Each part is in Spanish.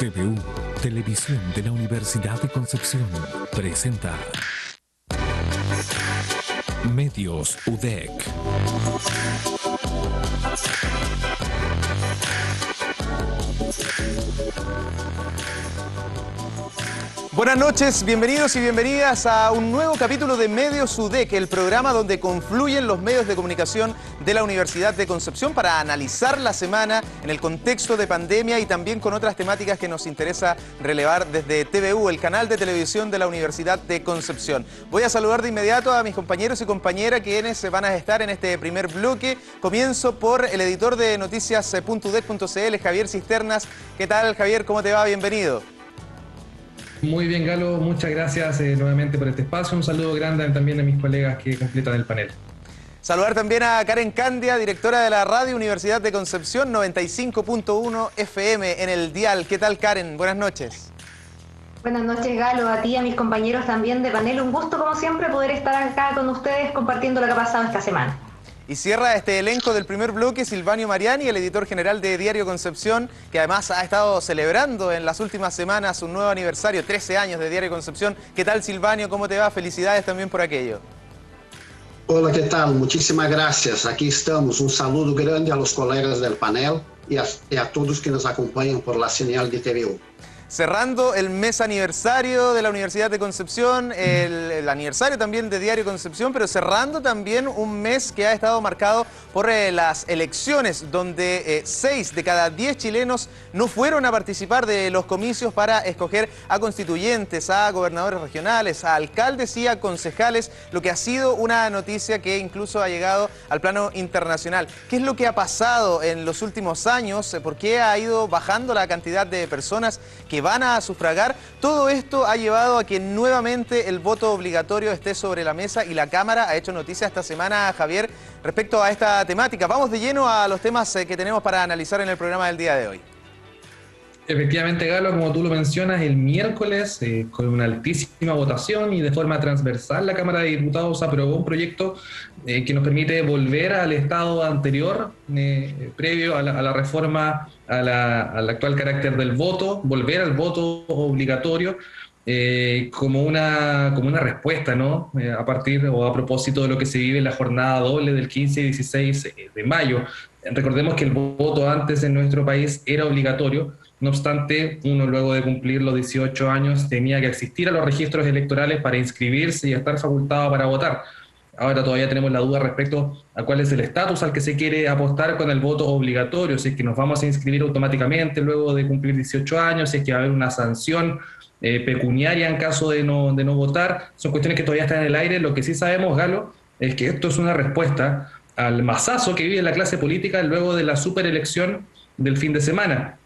TVU, Televisión de la Universidad de Concepción, presenta Medios UDEC. Buenas noches, bienvenidos y bienvenidas a un nuevo capítulo de Medios UDEC, el programa donde confluyen los medios de comunicación de la Universidad de Concepción para analizar la semana en el contexto de pandemia y también con otras temáticas que nos interesa relevar desde TVU, el canal de televisión de la Universidad de Concepción. Voy a saludar de inmediato a mis compañeros y compañeras quienes van a estar en este primer bloque. Comienzo por el editor de noticias.udec.cl, Javier Cisternas. ¿Qué tal, Javier? ¿Cómo te va? Bienvenido. Muy bien, Galo, muchas gracias nuevamente por este espacio. Un saludo grande también a mis colegas que completan el panel. Saludar también a Karen Candia, directora de la Radio Universidad de Concepción, 95.1 FM en el dial. ¿Qué tal, Karen? Buenas noches. Buenas noches, Galo, a ti y a mis compañeros también de panel. Un gusto, como siempre, poder estar acá con ustedes compartiendo lo que ha pasado esta semana. Y cierra este elenco del primer bloque Silvanio Mariani, el editor general de Diario Concepción, que además ha estado celebrando en las últimas semanas un nuevo aniversario, 13 años de Diario Concepción. ¿Qué tal, Silvanio? ¿Cómo te va? Felicidades también por aquello. Hola, ¿qué tal? Muchísimas gracias. Aquí estamos. Un saludo grande a los colegas del panel y a todos que nos acompañan por la señal de TVU. Cerrando el mes aniversario de la Universidad de Concepción, el aniversario también de Diario Concepción, pero cerrando también un mes que ha estado marcado por las elecciones, donde 6 de cada 10 chilenos no fueron a participar de los comicios para escoger a constituyentes, a gobernadores regionales, a alcaldes y a concejales, lo que ha sido una noticia que incluso ha llegado al plano internacional. ¿Qué es lo que ha pasado en los últimos años? ¿Por qué ha ido bajando la cantidad de personas que van a sufragar? Todo esto ha llevado a que nuevamente el voto obligatorio esté sobre la mesa y la Cámara ha hecho noticia esta semana, Javier, respecto a esta temática. Vamos de lleno a los temas que tenemos para analizar en el programa del día de hoy. Efectivamente, Galo, como tú lo mencionas, el miércoles, con una altísima votación y de forma transversal, la Cámara de Diputados aprobó un proyecto que nos permite volver al estado anterior, previo a la reforma, al actual carácter del voto, volver al voto obligatorio, como una respuesta, ¿no? A partir o a propósito de lo que se vive en la jornada doble del 15 y 16 de mayo. Recordemos que el voto antes en nuestro país era obligatorio. No obstante, uno luego de cumplir los 18 años tenía que asistir a los registros electorales para inscribirse y estar facultado para votar. Ahora todavía tenemos la duda respecto a cuál es el estatus al que se quiere apostar con el voto obligatorio, si es que nos vamos a inscribir automáticamente luego de cumplir 18 años, si es que va a haber una sanción pecuniaria en caso de no votar. Son cuestiones que todavía están en el aire. Lo que sí sabemos, Galo, es que esto es una respuesta al masazo que vive la clase política luego de la superelección del fin de semana.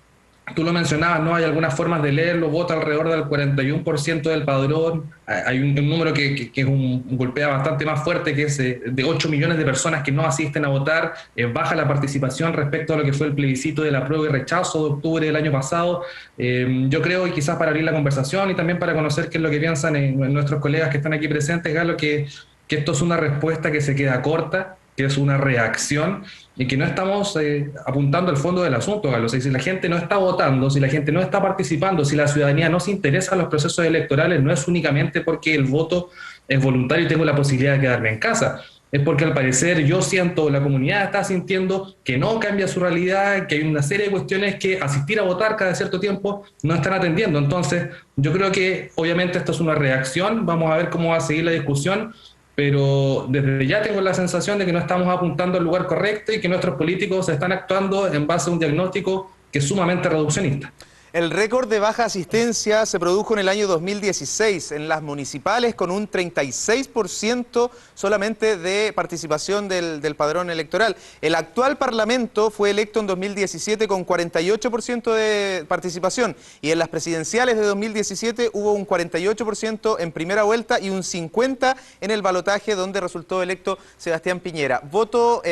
Tú lo mencionabas, ¿no? Hay algunas formas de leerlo, vota alrededor del 41% del padrón, hay un número que es golpea bastante más fuerte, que es de 8 millones de personas que no asisten a votar, baja la participación respecto a lo que fue el plebiscito del apruebo y rechazo de octubre del año pasado. Yo creo, y quizás para abrir la conversación y también para conocer qué es lo que piensan nuestros colegas que están aquí presentes, Galo, que esto es una respuesta que se queda corta, que es una reacción y que no estamos apuntando al fondo del asunto, Galo. O sea, si la gente no está votando, si la gente no está participando, si la ciudadanía no se interesa en los procesos electorales, no es únicamente porque el voto es voluntario y tengo la posibilidad de quedarme en casa. Es porque al parecer yo siento, la comunidad está sintiendo que no cambia su realidad, que hay una serie de cuestiones que asistir a votar cada cierto tiempo no están atendiendo. Entonces, yo creo que obviamente esto es una reacción, vamos a ver cómo va a seguir la discusión, pero desde ya tengo la sensación de que no estamos apuntando al lugar correcto y que nuestros políticos están actuando en base a un diagnóstico que es sumamente reduccionista. El récord de baja asistencia se produjo en el año 2016 en las municipales, con un 36% solamente de participación del padrón electoral. El actual Parlamento fue electo en 2017 con 48% de participación y en las presidenciales de 2017 hubo un 48% en primera vuelta y un 50% en el balotaje, donde resultó electo Sebastián Piñera. ¿Voto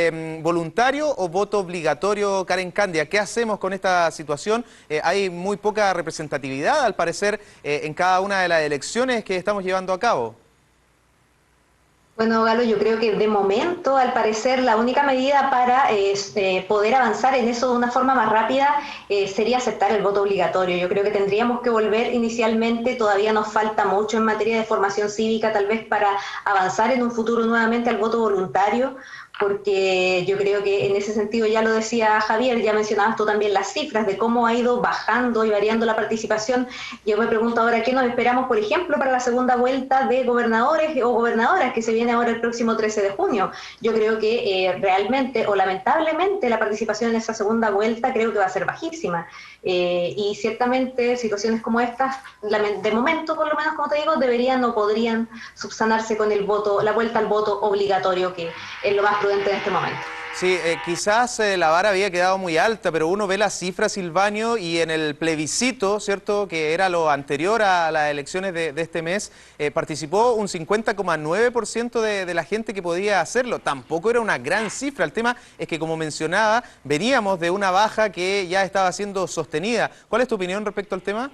voluntario o voto obligatorio, Karen Candia? ¿Qué hacemos con esta situación? Hay muy poca representatividad, al parecer, en cada una de las elecciones que estamos llevando a cabo. Bueno, Galo, yo creo que de momento, al parecer, la única medida para poder avanzar en eso de una forma más rápida sería aceptar el voto obligatorio. Yo creo que tendríamos que volver inicialmente, todavía nos falta mucho en materia de formación cívica, tal vez para avanzar en un futuro nuevamente al voto voluntario, porque yo creo que en ese sentido, ya lo decía Javier, ya mencionabas tú también las cifras de cómo ha ido bajando y variando la participación. Yo me pregunto ahora qué nos esperamos, por ejemplo, para la segunda vuelta de gobernadores o gobernadoras que se viene ahora el próximo 13 de junio. Yo creo que realmente o lamentablemente la participación en esa segunda vuelta creo que va a ser bajísima. Y ciertamente situaciones como estas, de momento por lo menos, como te digo, deberían o podrían subsanarse con el voto, la vuelta al voto obligatorio, que es lo más prudente en este momento. Sí, quizás la vara había quedado muy alta, pero uno ve las cifras, Silvanio, y en el plebiscito, ¿cierto?, que era lo anterior a las elecciones de este mes, participó un 50,9% de la gente que podía hacerlo. Tampoco era una gran cifra. El tema es que, como mencionaba, veníamos de una baja que ya estaba siendo sostenida. ¿Cuál es tu opinión respecto al tema?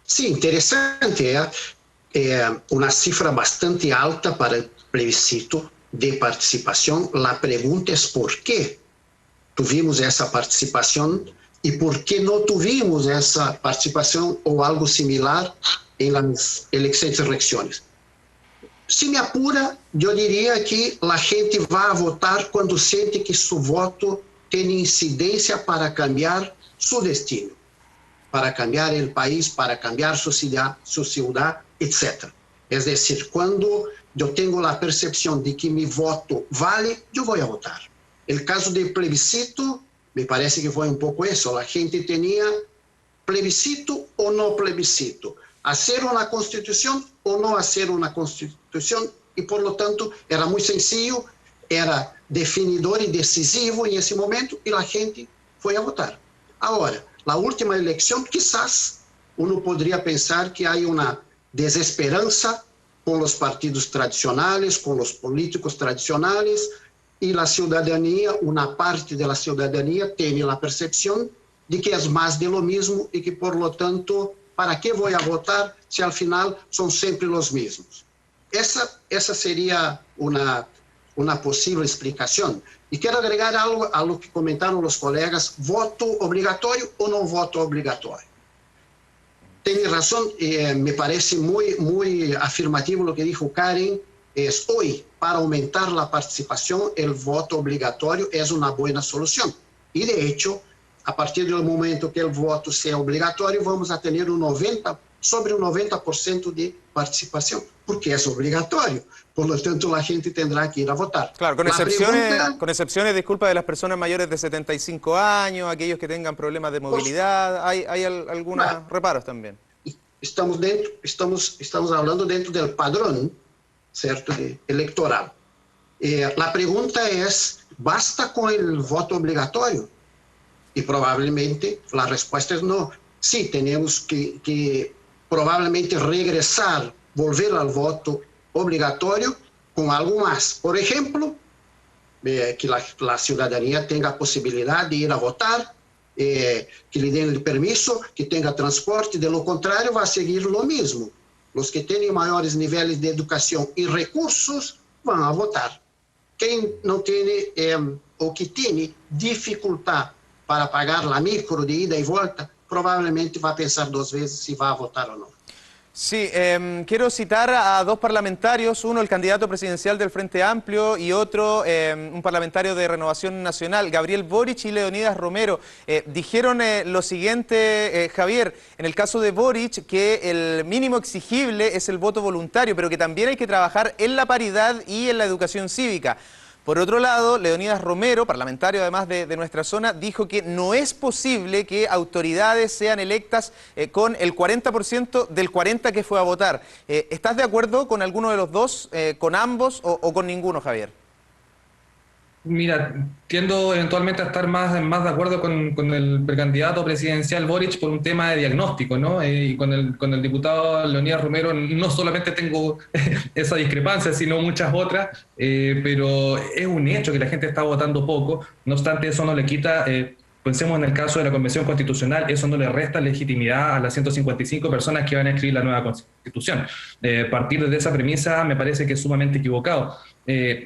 Sí, interesante. Una cifra bastante alta para el plebiscito de participación. La pregunta es por qué tuvimos esa participación y por qué no tuvimos esa participación o algo similar en las elecciones. Si me apura, yo diría que la gente va a votar cuando siente que su voto tiene incidencia para cambiar su destino, para cambiar el país, para cambiar su ciudad, etc. Es decir, cuando yo tengo la percepción de que mi voto vale, yo voy a votar. El caso del plebiscito, me parece que fue un poco eso. La gente tenía plebiscito o no plebiscito, hacer una constitución o no hacer una constitución, y por lo tanto era muy sencillo, era definidor y decisivo en ese momento, y la gente fue a votar. Ahora, la última elección, quizás uno podría pensar que hay una desesperanza con los partidos tradicionales, con los políticos tradicionales, y la ciudadanía, una parte de la ciudadanía tiene la percepción de que es más de lo mismo y que por lo tanto, ¿para qué voy a votar si al final son siempre los mismos? Esa sería una posible explicación. Y quiero agregar algo a lo que comentaron los colegas: voto obligatorio o no voto obligatorio. Tiene razón, me parece muy afirmativo lo que dijo Karen. Hoy, para aumentar la participación, el voto obligatorio es una buena solución. Y de hecho, a partir del momento que el voto sea obligatorio, vamos a tener sobre un 90% de participación, porque es obligatorio. Por lo tanto, la gente tendrá que ir a votar. Claro, con excepciones, disculpa, de las personas mayores de 75 años, aquellos que tengan problemas de movilidad, hay algunos reparos también. Estamos hablando dentro del padrón, ¿cierto?, electoral. La pregunta es, ¿basta con el voto obligatorio? Y probablemente la respuesta es no. Sí, tenemos que probablemente regresar, volver al voto obligatorio con algo más. Por ejemplo, que la ciudadanía tenga posibilidad de ir a votar, que le den el permiso, que tenga transporte. De lo contrario, va a seguir lo mismo. Los que tienen mayores niveles de educación y recursos van a votar. Quien no tiene o que tiene dificultad para pagar la micro de ida y vuelta, probablemente va a pensar dos veces si va a votar o no. Sí, quiero citar a dos parlamentarios, uno el candidato presidencial del Frente Amplio y otro un parlamentario de Renovación Nacional, Gabriel Boric y Leonidas Romero. Dijeron lo siguiente, Javier, en el caso de Boric, que el mínimo exigible es el voto voluntario, pero que también hay que trabajar en la paridad y en la educación cívica. Por otro lado, Leonidas Romero, parlamentario además de nuestra zona, dijo que no es posible que autoridades sean electas con el 40% del 40% que fue a votar. ¿Estás de acuerdo con alguno de los dos, con ambos o con ninguno, Javier? Mira, tiendo eventualmente a estar más de acuerdo con el precandidato presidencial Boric por un tema de diagnóstico, ¿no? Y con el diputado Leonidas Romero no solamente tengo esa discrepancia, sino muchas otras, pero es un hecho que la gente está votando poco. No obstante, eso no le quita Pensemos en el caso de la Convención Constitucional, eso no le resta legitimidad a las 155 personas que van a escribir la nueva Constitución. Partir de esa premisa me parece que es sumamente equivocado.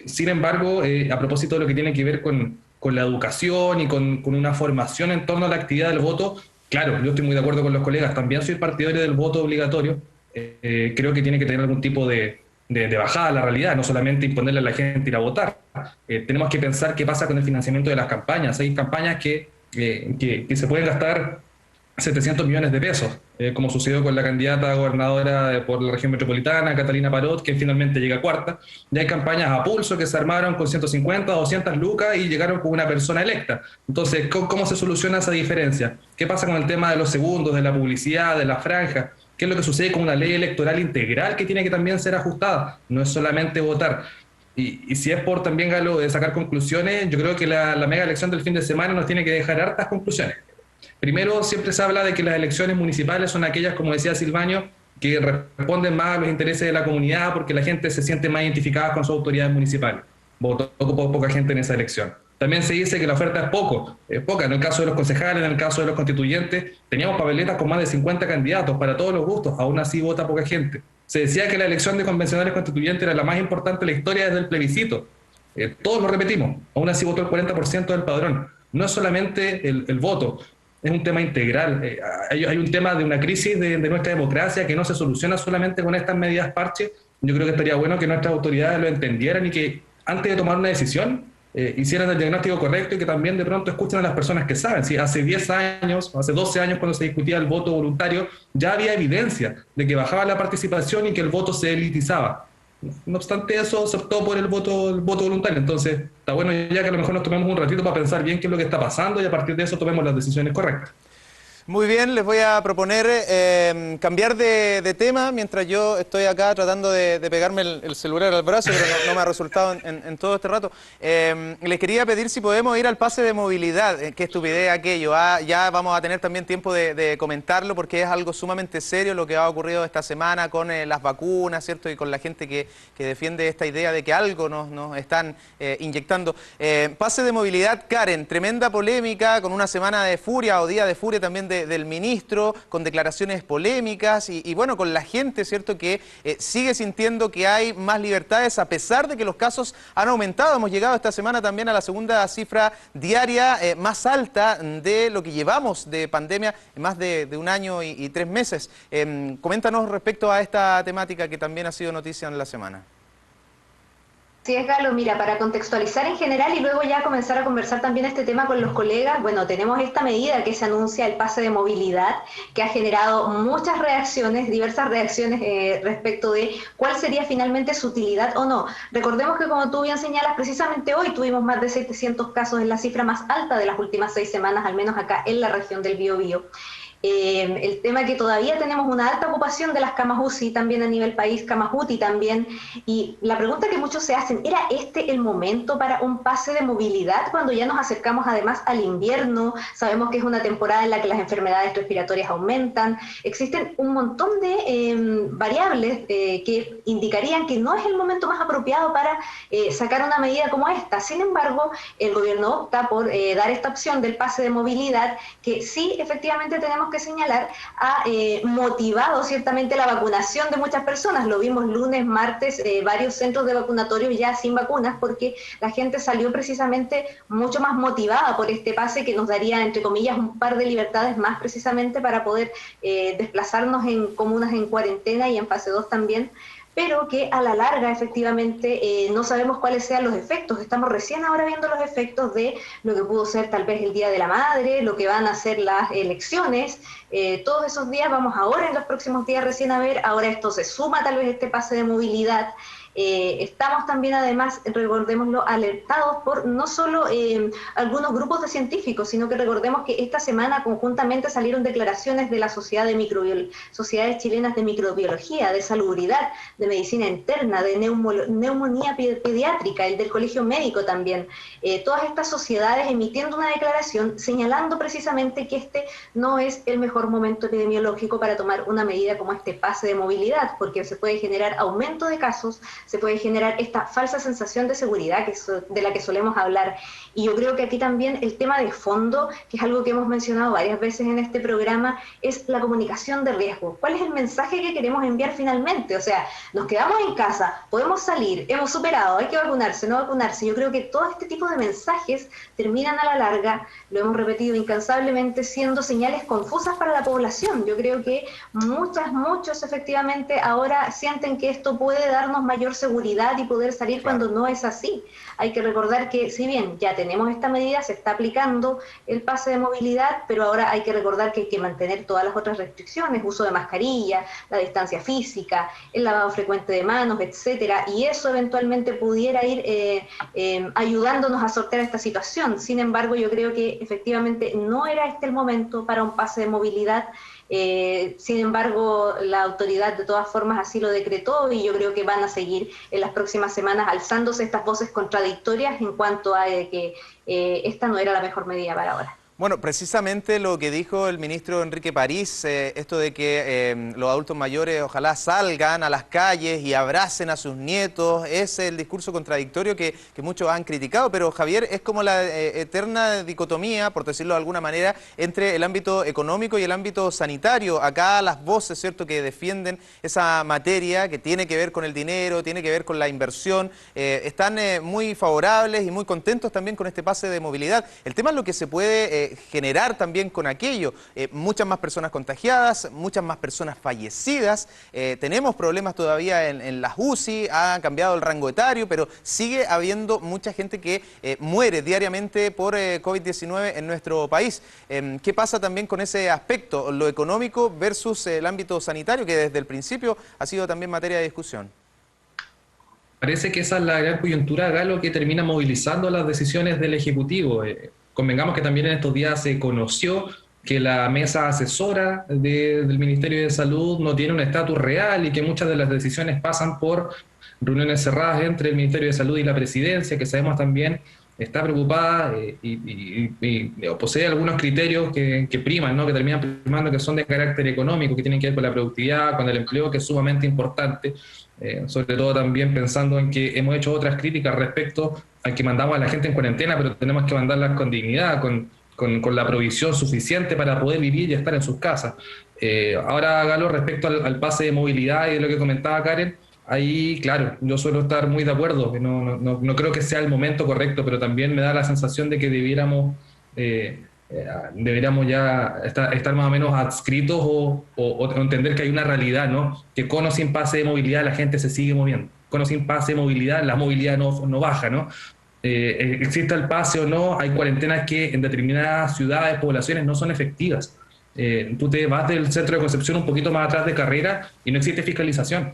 Sin embargo, a propósito de lo que tiene que ver con la educación y con una formación en torno a la actividad del voto, claro, yo estoy muy de acuerdo con los colegas, también soy partidario del voto obligatorio. Creo que tiene que tener algún tipo de bajada a la realidad, no solamente imponerle a la gente ir a votar. Tenemos que pensar qué pasa con el financiamiento de las campañas. Hay campañas que se pueden gastar 700 millones de pesos, como sucedió con la candidata a gobernadora por la región metropolitana, Catalina Parot, que finalmente llega cuarta. Ya hay campañas a pulso que se armaron con 150, 200 lucas y llegaron con una persona electa. Entonces, ¿cómo se soluciona esa diferencia? ¿Qué pasa con el tema de los segundos, de la publicidad, de la franja? ¿Qué es lo que sucede con una ley electoral integral que tiene que también ser ajustada? No es solamente votar. Y si es por también, Galo, de sacar conclusiones, yo creo que la mega elección del fin de semana nos tiene que dejar hartas conclusiones. Primero, siempre se habla de que las elecciones municipales son aquellas, como decía Silvaño, que responden más a los intereses de la comunidad porque la gente se siente más identificada con sus autoridades municipales. Votó poca gente en esa elección. También se dice que la oferta es poca. En el caso de los concejales, en el caso de los constituyentes, teníamos papeletas con más de 50 candidatos para todos los gustos, aún así vota poca gente. Se decía que la elección de convencionales constituyentes era la más importante de la historia desde el plebiscito. Todos lo repetimos, aún así votó el 40% del padrón. No es solamente el voto, es un tema integral. Hay un tema de una crisis de nuestra democracia que no se soluciona solamente con estas medidas parche. Yo creo que estaría bueno que nuestras autoridades lo entendieran y que antes de tomar una decisión hicieran el diagnóstico correcto y que también de pronto escuchen a las personas que saben. Si hace 10 años, hace 12 años cuando se discutía el voto voluntario, ya había evidencia de que bajaba la participación y que el voto se elitizaba. No obstante eso, se optó por el voto voluntario. Entonces, está bueno ya que a lo mejor nos tomemos un ratito para pensar bien qué es lo que está pasando y a partir de eso tomemos las decisiones correctas. Muy bien, les voy a proponer cambiar de tema mientras yo estoy acá tratando de pegarme el celular al brazo, pero no me ha resultado en todo este rato. Les quería pedir si podemos ir al pase de movilidad. Qué estupidez aquello. Ya vamos a tener también tiempo de comentarlo porque es algo sumamente serio lo que ha ocurrido esta semana con las vacunas, ¿cierto? Y con la gente que defiende esta idea de que algo nos están inyectando. Pase de movilidad, Karen, tremenda polémica con una semana de furia o día de furia también del ministro, con declaraciones polémicas y bueno, con la gente, ¿cierto?, que sigue sintiendo que hay más libertades a pesar de que los casos han aumentado. Hemos llegado esta semana también a la segunda cifra diaria más alta de lo que llevamos de pandemia, más de un año y 3 meses. Coméntanos respecto a esta temática que también ha sido noticia en la semana. Sí, es Galo, mira, para contextualizar en general y luego ya comenzar a conversar también este tema con los colegas, bueno, tenemos esta medida que se anuncia, el pase de movilidad, que ha generado muchas reacciones, diversas reacciones respecto de cuál sería finalmente su utilidad o no. Recordemos que como tú bien señalas, precisamente hoy tuvimos más de 700 casos, es la cifra más alta de las últimas 6 semanas, al menos acá en la región del Biobío. El tema que todavía tenemos una alta ocupación de las camas UCI también a nivel país, camas UTI también, y la pregunta que muchos se hacen, ¿era este el momento para un pase de movilidad cuando ya nos acercamos además al invierno? Sabemos que es una temporada en la que las enfermedades respiratorias aumentan, existen un montón de variables que indicarían que no es el momento más apropiado para sacar una medida como esta. Sin embargo, el gobierno opta por dar esta opción del pase de movilidad que sí, efectivamente tenemos que señalar, ha motivado ciertamente la vacunación de muchas personas. Lo vimos lunes, martes, varios centros de vacunatorios ya sin vacunas porque la gente salió precisamente mucho más motivada por este pase que nos daría, entre comillas, un par de libertades más precisamente para poder desplazarnos en comunas en cuarentena y en fase 2 también, pero que a la larga efectivamente no sabemos cuáles sean los efectos. Estamos recién ahora viendo los efectos de lo que pudo ser tal vez el Día de la Madre, lo que van a ser las elecciones, todos esos días vamos ahora en los próximos días recién a ver, ahora esto se suma tal vez este pase de movilidad. Estamos también además, recordémoslo, alertados por no solo algunos grupos de científicos, sino que recordemos que esta semana conjuntamente salieron declaraciones de la Sociedades Chilenas de Microbiología, de Salubridad, de Medicina Interna, de Neumonía Pediátrica, el del Colegio Médico también, todas estas sociedades emitiendo una declaración señalando precisamente que este no es el mejor momento epidemiológico para tomar una medida como este pase de movilidad, porque se puede generar aumento de casos, se puede generar esta falsa sensación de seguridad de la que solemos hablar. Y yo creo que aquí también el tema de fondo, que es algo que hemos mencionado varias veces en este programa, es la comunicación de riesgo. ¿Cuál es el mensaje que queremos enviar finalmente? O sea, nos quedamos en casa, podemos salir, hemos superado, hay que vacunarse, no vacunarse. Yo creo que todo este tipo de mensajes terminan a la larga, lo hemos repetido incansablemente, siendo señales confusas para la población. Yo creo que muchos efectivamente ahora sienten que esto puede darnos mayor seguridad y poder salir cuando no es así. Hay que recordar que si bien ya tenemos esta medida, se está aplicando el pase de movilidad, pero ahora hay que recordar que hay que mantener todas las otras restricciones, uso de mascarilla, la distancia física, el lavado frecuente de manos, etcétera, y eso eventualmente pudiera ir ayudándonos a sortear esta situación. Sin embargo, yo creo que efectivamente no era este el momento para un pase de movilidad. Sin embargo, la autoridad de todas formas así lo decretó y yo creo que van a seguir en las próximas semanas alzándose estas voces contradictorias en cuanto a que esta no era la mejor medida para ahora. Bueno, precisamente lo que dijo el ministro Enrique París, esto de que los adultos mayores ojalá salgan a las calles y abracen a sus nietos, es el discurso contradictorio que muchos han criticado, pero Javier, es como la eterna dicotomía, por decirlo de alguna manera, entre el ámbito económico y el ámbito sanitario. Acá las voces, ¿cierto?, que defienden esa materia que tiene que ver con el dinero, tiene que ver con la inversión, están muy favorables y muy contentos también con este pase de movilidad. El tema es lo que se puede generar también con aquello, muchas más personas contagiadas, muchas más personas fallecidas, tenemos problemas todavía en las UCI, ha cambiado el rango etario, pero sigue habiendo mucha gente que muere diariamente por COVID-19 en nuestro país. ¿Qué pasa también con ese aspecto, lo económico versus el ámbito sanitario, que desde el principio ha sido también materia de discusión? Parece que esa es la gran coyuntura, Galo, que termina movilizando las decisiones del Ejecutivo. Convengamos que también en estos días se conoció que la mesa asesora del Ministerio de Salud no tiene un estatus real y que muchas de las decisiones pasan por reuniones cerradas entre el Ministerio de Salud y la Presidencia, que sabemos también está preocupada y posee algunos criterios que priman, ¿no?, que terminan primando, que son de carácter económico, que tienen que ver con la productividad, con el empleo, que es sumamente importante, sobre todo también pensando en que hemos hecho otras críticas respecto a que mandamos a la gente en cuarentena, pero tenemos que mandarlas con dignidad, con la provisión suficiente para poder vivir y estar en sus casas. Ahora, Galo, respecto al pase de movilidad y de lo que comentaba Karen, ahí, claro, yo suelo estar muy de acuerdo, no creo que sea el momento correcto, pero también me da la sensación de que deberíamos ya estar más o menos adscritos o entender que hay una realidad, ¿no? Que con o sin pase de movilidad la gente se sigue moviendo. Con o sin pase de movilidad, la movilidad no baja, ¿no? Exista el pase o no, hay cuarentenas que en determinadas ciudades, poblaciones no son efectivas. Tú te vas del centro de Concepción un poquito más atrás de Carrera y no existe fiscalización.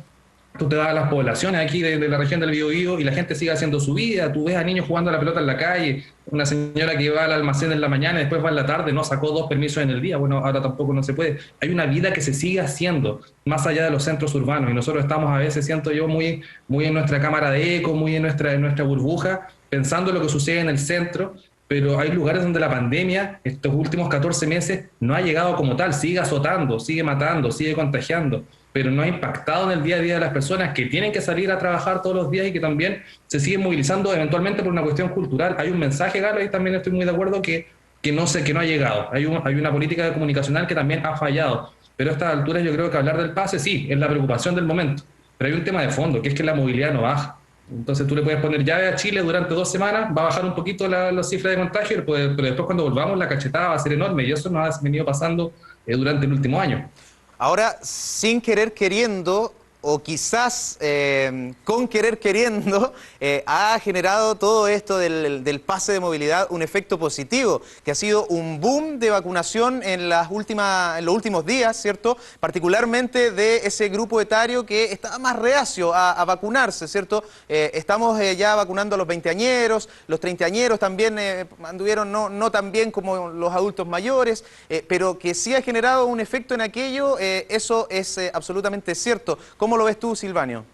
Tú te vas a las poblaciones aquí de la región del Biobío y la gente sigue haciendo su vida. Tú ves a niños jugando a la pelota en la calle, una señora que va al almacén en la mañana y después va en la tarde, no sacó 2 permisos en el día. Bueno, ahora tampoco no se puede. Hay una vida que se sigue haciendo más allá de los centros urbanos y nosotros estamos a veces, siento yo, muy en nuestra cámara de eco, muy en nuestra burbuja, pensando en lo que sucede en el centro, pero hay lugares donde la pandemia, estos últimos 14 meses, no ha llegado como tal, sigue azotando, sigue matando, sigue contagiando, pero no ha impactado en el día a día de las personas que tienen que salir a trabajar todos los días y que también se siguen movilizando eventualmente por una cuestión cultural. Hay un mensaje, Galo, y también estoy muy de acuerdo que no ha llegado. Hay una política comunicacional que también ha fallado, pero a estas alturas yo creo que hablar del pase sí, es la preocupación del momento, pero hay un tema de fondo, que es que la movilidad no baja. Entonces tú le puedes poner llave a Chile durante 2 semanas, va a bajar un poquito la cifra de contagio, pero después cuando volvamos la cachetada va a ser enorme y eso nos ha venido pasando durante el último año. Ahora, sin querer queriendo, o quizás con querer queriendo, ha generado todo esto del pase de movilidad un efecto positivo, que ha sido un boom de vacunación en los últimos días, ¿cierto? Particularmente de ese grupo etario que estaba más reacio a vacunarse, ¿cierto? Estamos ya vacunando a los 20añeros, los 30añeros también anduvieron no tan bien como los adultos mayores, pero que sí ha generado un efecto en aquello, eso es absolutamente cierto. ¿Cómo lo ves tú, Silvano?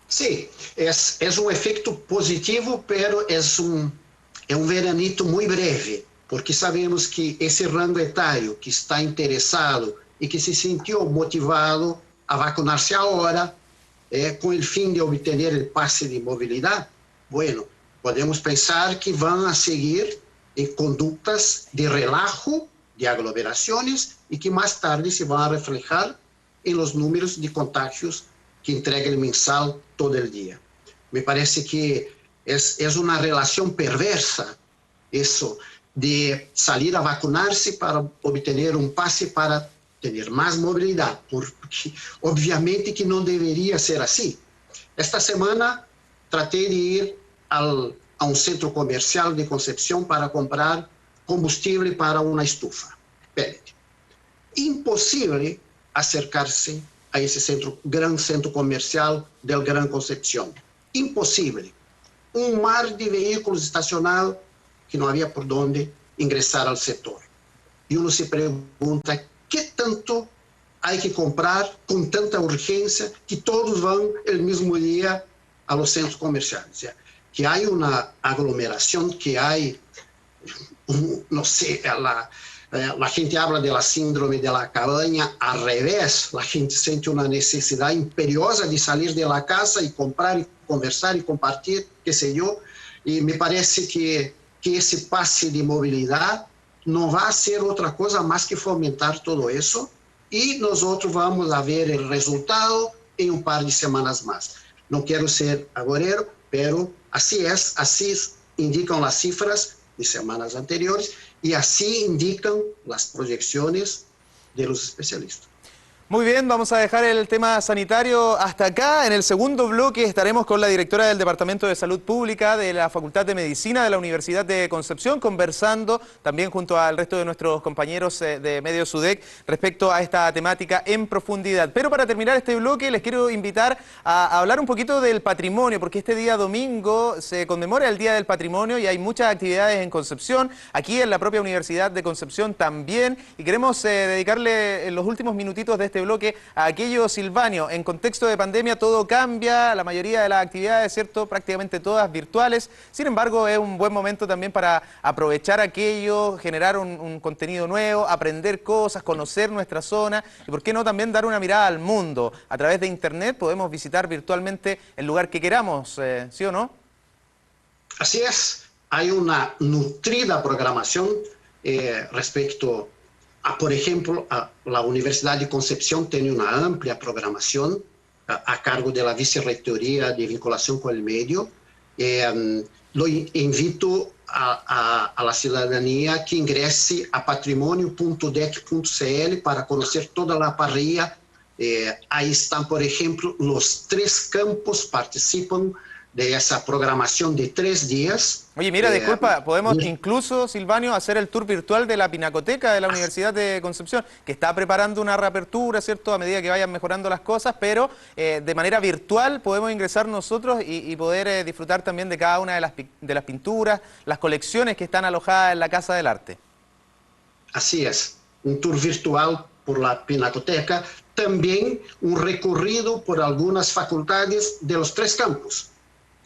Sí, es un efecto positivo, pero es un veranito muy breve, porque sabemos que ese rango etario que está interesado y que se sintió motivado a vacunarse ahora, com o fim de obter o passe de mobilidade? Bueno, podemos pensar que vão a seguir em condutas de relajo, de aglomerações, e que mais tarde se vão a reflejar em los números de contágios que entrega el mensal todo el día. Me parece que es una relación perversa eso de salir a vacunarse para obtener un pase para tener más movilidad, porque obviamente que no debería ser así. Esta semana traté de ir a un centro comercial de Concepción para comprar combustible para una estufa pellet. Imposible acercarse a ese gran centro comercial del Gran Concepción. Imposible. Un mar de vehículos estacionados que no había por dónde ingresar al sector. Y uno se pregunta, ¿qué tanto hay que comprar con tanta urgencia que todos van el mismo día a los centros comerciales? O sea, que hay una aglomeración, que hay, no sé, la gente habla de la síndrome de la cabaña, al revés, la gente siente una necesidad imperiosa de salir de la casa y comprar y conversar y compartir, qué sé yo, y me parece que ese pase de movilidad no va a ser otra cosa más que fomentar todo eso, y nosotros vamos a ver el resultado en un par de semanas más. No quiero ser agorero, pero así es, así indican las cifras de semanas anteriores, y así indican las proyecciones de los especialistas. Muy bien, vamos a dejar el tema sanitario hasta acá. En el segundo bloque estaremos con la directora del Departamento de Salud Pública de la Facultad de Medicina de la Universidad de Concepción, conversando también junto al resto de nuestros compañeros de Medio Sudec respecto a esta temática en profundidad. Pero para terminar este bloque les quiero invitar a hablar un poquito del patrimonio, porque este día domingo se conmemora el Día del Patrimonio y hay muchas actividades en Concepción, aquí en la propia Universidad de Concepción también, y queremos dedicarle los últimos minutitos de este bloque a aquello, Silvanio. En contexto de pandemia todo cambia, la mayoría de las actividades, ¿cierto?, prácticamente todas virtuales. Sin embargo, es un buen momento también para aprovechar aquello, generar un contenido nuevo, aprender cosas, conocer nuestra zona y, ¿por qué no?, también dar una mirada al mundo. A través de Internet podemos visitar virtualmente el lugar que queramos, ¿sí o no? Así es. Hay una nutrida programación respecto por ejemplo, la Universidad de Concepción tiene una amplia programación a cargo de la Vicerrectoría de Vinculación con el Medio. Lo invito a la ciudadanía que ingrese a patrimonio.dec.cl para conocer toda la parrilla. Ahí están, por ejemplo, los 3 campos participan de esa programación de 3 días. Oye, mira, disculpa, podemos incluso, Silvanio, hacer el tour virtual de la Pinacoteca de la Universidad de Concepción, que está preparando una reapertura, ¿cierto?, a medida que vayan mejorando las cosas, pero de manera virtual podemos ingresar nosotros y poder disfrutar también de cada una de las pinturas, las colecciones que están alojadas en la Casa del Arte. Así es, un tour virtual por la Pinacoteca, también un recorrido por algunas facultades de los 3 campus.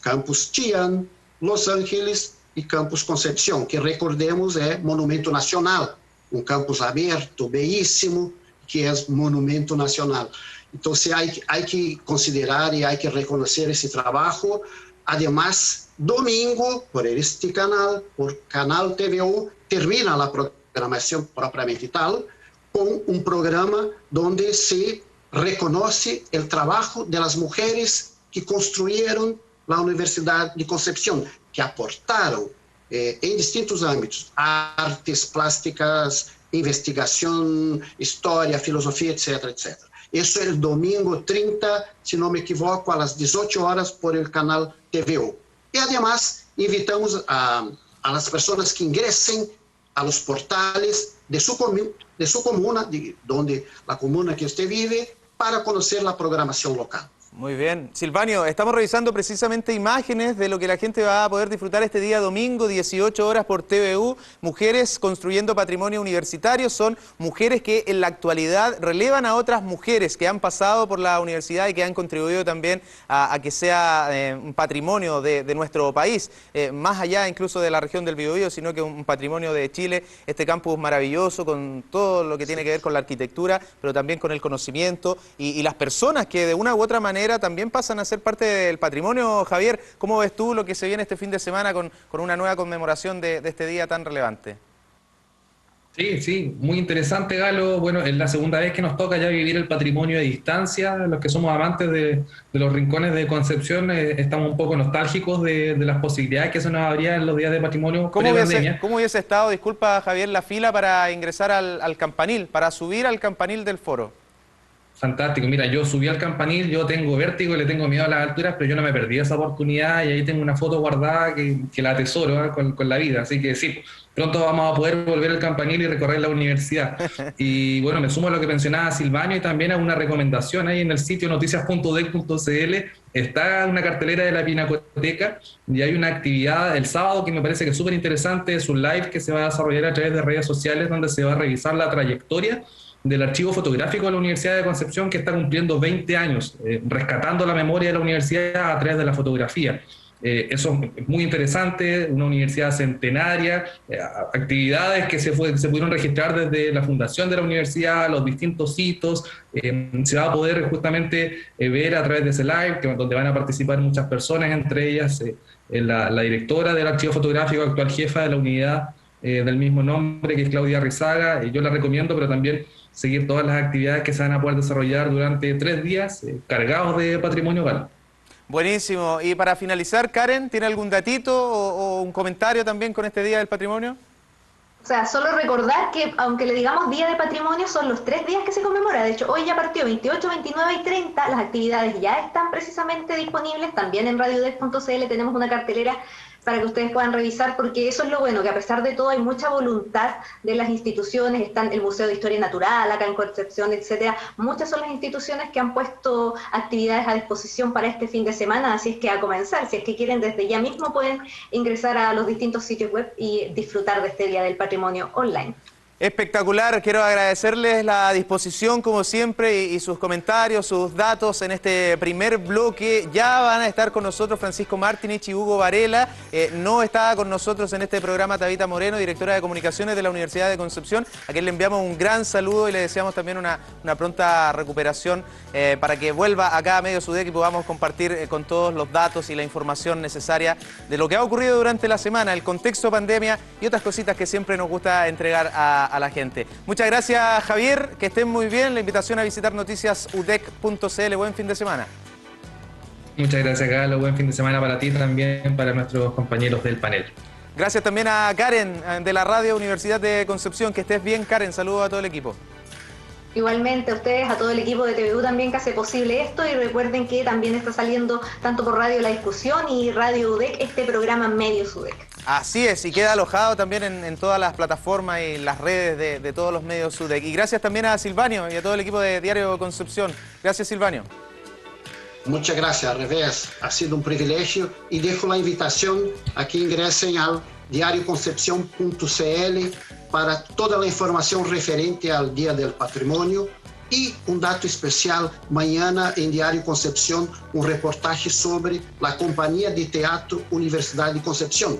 Campus Chillán, Los Ángeles y Campus Concepción, que recordemos es Monumento Nacional, un campus abierto, bellísimo, que es Monumento Nacional. Entonces hay que considerar y hay que reconocer ese trabajo. Además, domingo, por este canal, por Canal TVO, termina la programación propiamente tal, con un programa donde se reconoce el trabajo de las mujeres que construyeron la Universidad de Concepción, que aportaron en distintos ámbitos, artes plásticas, investigación, historia, filosofía, etcétera, etcétera. Eso es el domingo 30, si no me equivoco, a las 18 horas por el canal TVO. Y además invitamos a las personas que ingresen a los portales de su comuna, donde la comuna que usted vive, para conocer la programación local. Muy bien. Silvanio, estamos revisando precisamente imágenes de lo que la gente va a poder disfrutar este día domingo, 18 horas por TVU. Mujeres construyendo patrimonio universitario. Son mujeres que en la actualidad relevan a otras mujeres que han pasado por la universidad y que han contribuido también a que sea un patrimonio de nuestro país. Más allá incluso de la región del Biobío, sino que un patrimonio de Chile. Este campus maravilloso con todo lo que tiene que ver con la arquitectura, pero también con el conocimiento y las personas que de una u otra manera manera también pasan a ser parte del patrimonio. Javier, ¿cómo ves tú lo que se viene este fin de semana con una nueva conmemoración de este día tan relevante? Sí, sí, muy interesante, Galo. Bueno, es la segunda vez que nos toca ya vivir el patrimonio a distancia. Los que somos amantes de los rincones de Concepción estamos un poco nostálgicos de las posibilidades que se nos abrían en los días de patrimonio pre-pandemia. ¿Cómo hubiese estado, disculpa Javier, la fila para ingresar al campanil, para subir al campanil del foro? Fantástico. Mira, yo subí al campanil, yo tengo vértigo y le tengo miedo a las alturas, pero yo no me perdí esa oportunidad y ahí tengo una foto guardada que la atesoro, ¿eh? con la vida. Así que sí, pronto vamos a poder volver al campanil y recorrer la universidad. Y bueno, me sumo a lo que mencionaba Silvano y también a una recomendación ahí en el sitio noticias.udec.cl. Está una cartelera de la Pinacoteca y hay una actividad el sábado que me parece que es súper interesante. Es un live que se va a desarrollar a través de redes sociales donde se va a revisar la trayectoria del archivo fotográfico de la Universidad de Concepción, que está cumpliendo 20 años, rescatando la memoria de la universidad a través de la fotografía. Eso es muy interesante, una universidad centenaria, actividades que se pudieron registrar desde la fundación de la universidad, los distintos hitos. Se va a poder justamente ver a través de ese live, donde van a participar muchas personas, entre ellas la directora del archivo fotográfico, actual jefa de la unidad del mismo nombre, que es Claudia Rizaga. Yo la recomiendo, pero también seguir todas las actividades que se van a poder desarrollar durante 3 días cargados de patrimonio Galo. Buenísimo. Y para finalizar, Karen, ¿tiene algún datito o un comentario también con este Día del Patrimonio? O sea, solo recordar que aunque le digamos Día de Patrimonio, son los 3 días que se conmemora. De hecho, hoy ya partió 28, 29 y 30. Las actividades ya están precisamente disponibles. También en radiodec.cl tenemos una cartelera para que ustedes puedan revisar, porque eso es lo bueno, que a pesar de todo hay mucha voluntad de las instituciones. Están el Museo de Historia Natural acá en Concepción, etcétera. Muchas son las instituciones que han puesto actividades a disposición para este fin de semana, así es que a comenzar, si es que quieren desde ya mismo pueden ingresar a los distintos sitios web y disfrutar de este Día del Patrimonio online. Espectacular, quiero agradecerles la disposición como siempre y sus comentarios, sus datos en este primer bloque. Ya van a estar con nosotros Francisco Martinich y Hugo Varela. No está con nosotros en este programa Tabita Moreno, directora de comunicaciones de la Universidad de Concepción, a quien le enviamos un gran saludo y le deseamos también una pronta recuperación para que vuelva acá a Medios UDEC y podamos compartir con todos los datos y la información necesaria de lo que ha ocurrido durante la semana, el contexto pandemia y otras cositas que siempre nos gusta entregar a la gente. Muchas gracias, Javier, que estén muy bien. La invitación a visitar noticiasudec.cl. Buen fin de semana. Muchas gracias, Galo. Buen fin de semana para ti también, para nuestros compañeros del panel. Gracias también a Karen de la Radio Universidad de Concepción. Que estés bien, Karen. Saludos a todo el equipo. Igualmente a ustedes, a todo el equipo de TVU también que hace posible esto, y recuerden que también está saliendo tanto por Radio La Discusión y Radio UDEC este programa Medios UDEC. Así es, y queda alojado también en todas las plataformas y las redes de todos los medios UDEC. Y gracias también a Silvanio y a todo el equipo de Diario Concepción. Gracias, Silvanio. Muchas gracias, al revés. Ha sido un privilegio y dejo la invitación a que ingresen al diarioconcepcion.cl para toda la información referente al Día del Patrimonio. Y un dato especial, mañana en Diario Concepción, un reportaje sobre la compañía de teatro Universidad de Concepción,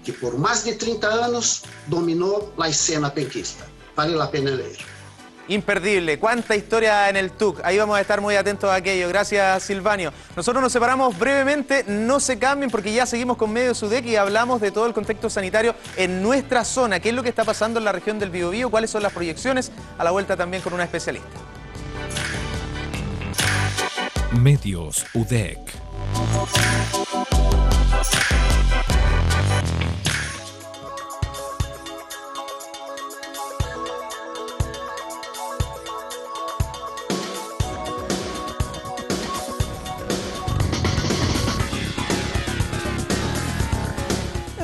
que por más de 30 años dominó la escena penquista. Vale la pena leer. Imperdible, cuánta historia en el TUC. Ahí vamos a estar muy atentos a aquello. Gracias, Silvanio. Nosotros nos separamos brevemente, no se cambien porque ya seguimos con Medios UDEC y hablamos de todo el contexto sanitario en nuestra zona. ¿Qué es lo que está pasando en la región del Biobío? ¿Cuáles son las proyecciones? A la vuelta también con una especialista. Medios UDEC.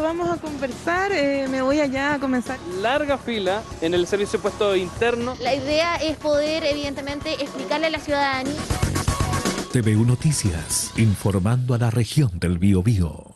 Vamos a conversar, me voy allá a comenzar. Larga fila en el servicio de puesto interno. La idea es poder, evidentemente, explicarle a la ciudadanía. TVU Noticias, informando a la región del Biobío.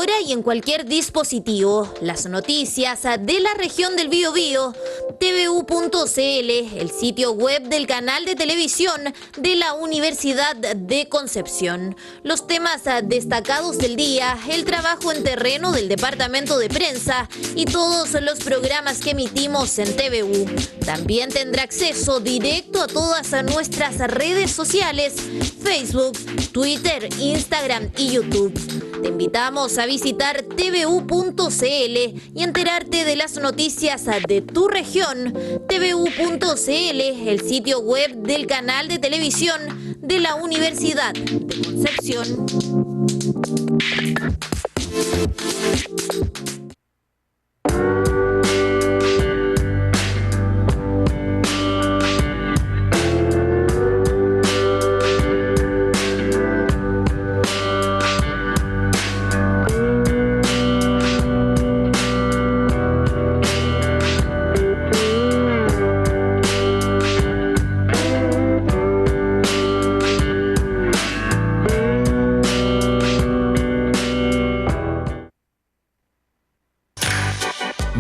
hora y en cualquier dispositivo. Las noticias de la región del Biobío, tvu.cl, el sitio web del canal de televisión de la Universidad de Concepción. Los temas destacados del día, el trabajo en terreno del Departamento de Prensa y todos los programas que emitimos en TVU. También tendrá acceso directo a todas nuestras redes sociales, Facebook, Twitter, Instagram y YouTube. Te invitamos a visitar tvu.cl y enterarte de las noticias de tu región. tvu.cl, el sitio web del canal de televisión de la Universidad de Concepción.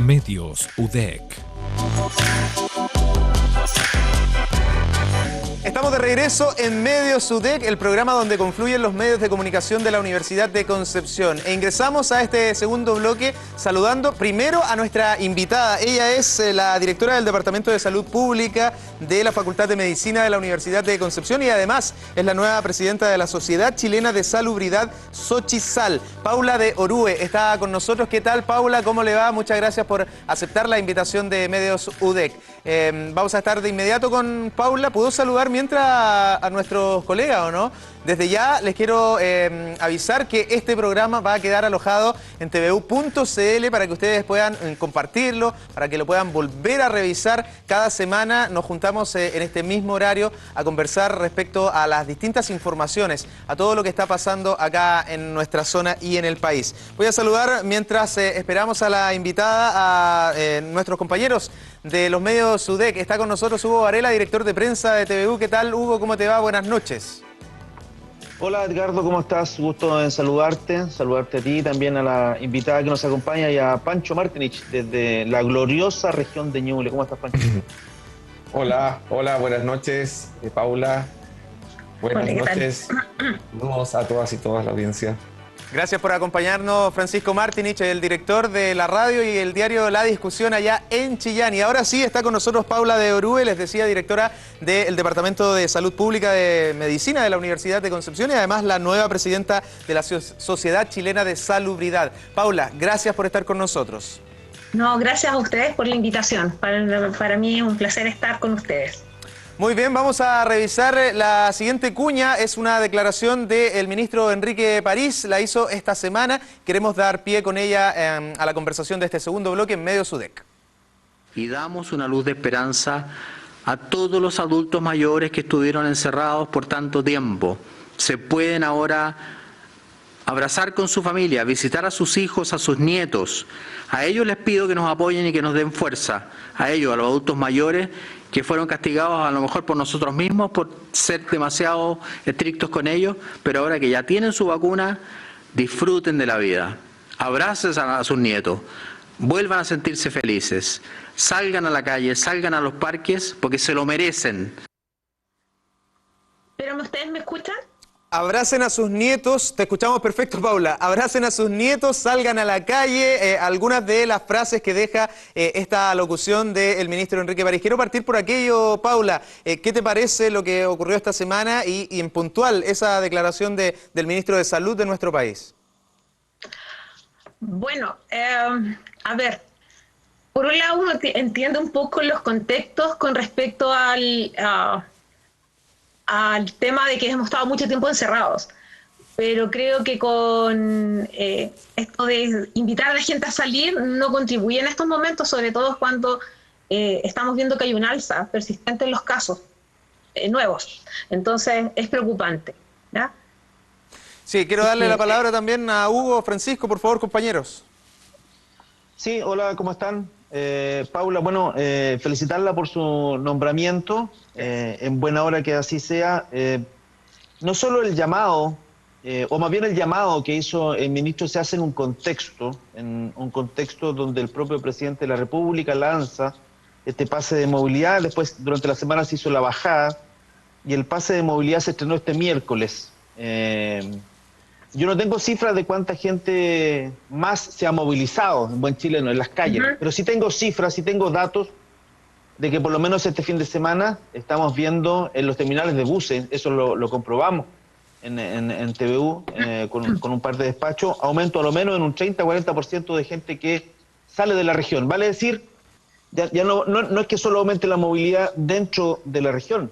Medios UDEC. Estamos de regreso en Medios UDEC, el programa donde confluyen los medios de comunicación de la Universidad de Concepción. E ingresamos a este segundo bloque saludando primero a nuestra invitada. Ella es la directora del Departamento de Salud Pública de la Facultad de Medicina de la Universidad de Concepción y además es la nueva presidenta de la Sociedad Chilena de Salubridad, Xochisal. Paula de Orue está con nosotros. ¿Qué tal, Paula? ¿Cómo le va? Muchas gracias por aceptar la invitación de Medios UDEC. Vamos a estar de inmediato con Paula. ¿Puedo saludar mientras a nuestros colegas o no? Desde ya les quiero avisar que este programa va a quedar alojado en tvu.cl para que ustedes puedan compartirlo, para que lo puedan volver a revisar. Cada semana nos juntamos en este mismo horario a conversar respecto a las distintas informaciones, a todo lo que está pasando acá en nuestra zona y en el país. Voy a saludar mientras esperamos a la invitada, a nuestros compañeros de los medios UDEC. Está con nosotros Hugo Varela, director de prensa de TVU. ¿Qué tal, Hugo? ¿Cómo te va? Buenas noches. Hola Edgardo, ¿cómo estás? Gusto en saludarte a ti, también a la invitada que nos acompaña y a Pancho Martinich desde la gloriosa región de Ñuble. ¿Cómo estás, Pancho? Hola, buenas noches, Paula. Buenas noches. Saludos a todas y todas la audiencia. Gracias por acompañarnos, Francisco Martinich, el director de la radio y el diario La Discusión allá en Chillán. Y ahora sí está con nosotros Paula de Orue, les decía, directora del Departamento de Salud Pública de Medicina de la Universidad de Concepción y además la nueva presidenta de la Sociedad Chilena de Salubridad. Paula, gracias por estar con nosotros. No, gracias a ustedes por la invitación. Para mí es un placer estar con ustedes. Muy bien, vamos a revisar la siguiente cuña. Es una declaración del ministro Enrique París, la hizo esta semana. Queremos dar pie con ella a la conversación de este segundo bloque en Medios UDEC. Y damos una luz de esperanza a todos los adultos mayores que estuvieron encerrados por tanto tiempo. Se pueden ahora abrazar con su familia, visitar a sus hijos, a sus nietos. A ellos les pido que nos apoyen y que nos den fuerza. A ellos, a los adultos mayores, que fueron castigados a lo mejor por nosotros mismos, por ser demasiado estrictos con ellos, pero ahora que ya tienen su vacuna, disfruten de la vida, abracen a sus nietos, vuelvan a sentirse felices, salgan a la calle, salgan a los parques, porque se lo merecen. ¿Pero ustedes me escuchan? Abracen a sus nietos, te escuchamos perfecto, Paula. Abracen a sus nietos, salgan a la calle. Algunas de las frases que deja esta locución del ministro Enrique París. Quiero partir por aquello, Paula. ¿Qué te parece lo que ocurrió esta semana y en puntual esa declaración del ministro de Salud de nuestro país? Bueno, a ver, por un lado uno entiende un poco los contextos con respecto al tema de que hemos estado mucho tiempo encerrados, pero creo que con esto de invitar a la gente a salir no contribuye en estos momentos, sobre todo cuando estamos viendo que hay un alza persistente en los casos nuevos. Entonces es preocupante, ¿ya? Sí, quiero darle la palabra también a Hugo. Francisco, por favor, compañeros. Sí, hola, ¿cómo están? Paula, bueno, felicitarla por su nombramiento, en buena hora que así sea. No solo el llamado o más bien el llamado que hizo el ministro se hace en un contexto donde el propio presidente de la República lanza este pase de movilidad. Después, durante la semana se hizo la bajada y el pase de movilidad se estrenó este miércoles. Yo no tengo cifras de cuánta gente más se ha movilizado en buen chileno en las calles, pero sí tengo cifras, sí tengo datos de que por lo menos este fin de semana estamos viendo en los terminales de buses, eso lo comprobamos en TVU con un par de despachos, aumento a lo menos en un 30-40% de gente que sale de la región. Vale decir, ya no es que solo aumente la movilidad dentro de la región,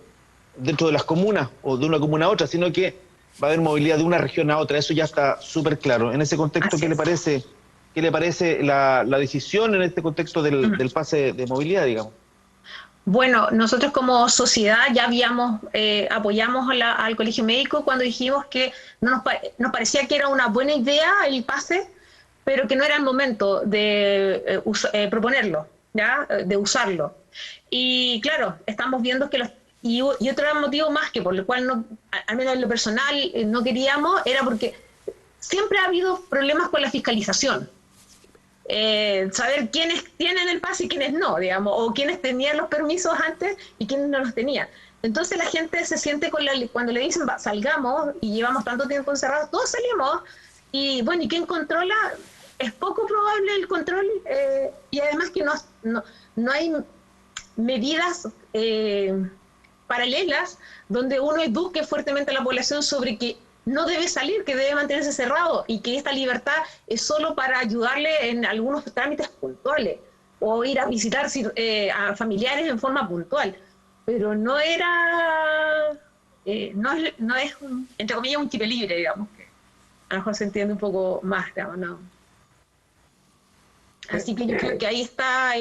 dentro de las comunas o de una comuna a otra, sino que va a haber movilidad de una región a otra. Eso ya está súper claro. En ese contexto, ¿qué le parece la decisión en este contexto del pase de movilidad, digamos? Bueno, nosotros como sociedad ya apoyamos al Colegio Médico cuando dijimos que nos parecía que era una buena idea el pase, pero que no era el momento de proponerlo, ¿ya? De usarlo. Y claro, estamos viendo que y otro motivo más que por el cual, no, al menos en lo personal, no queríamos, era porque siempre ha habido problemas con la fiscalización. Saber quiénes tienen el pase y quiénes no, digamos, o quiénes tenían los permisos antes y quiénes no los tenían. Entonces la gente se siente cuando le dicen salgamos y llevamos tanto tiempo encerrados, todos salimos y bueno, ¿y quién controla? Es poco probable el control y además que no hay medidas paralelas donde uno eduque fuertemente a la población sobre que no debe salir, que debe mantenerse cerrado y que esta libertad es solo para ayudarle en algunos trámites puntuales o ir a visitar a familiares en forma puntual. Pero no era, no es entre comillas, un chip libre, digamos, que a lo mejor se entiende un poco más, digamos, ¿no? Así que yo creo que ahí está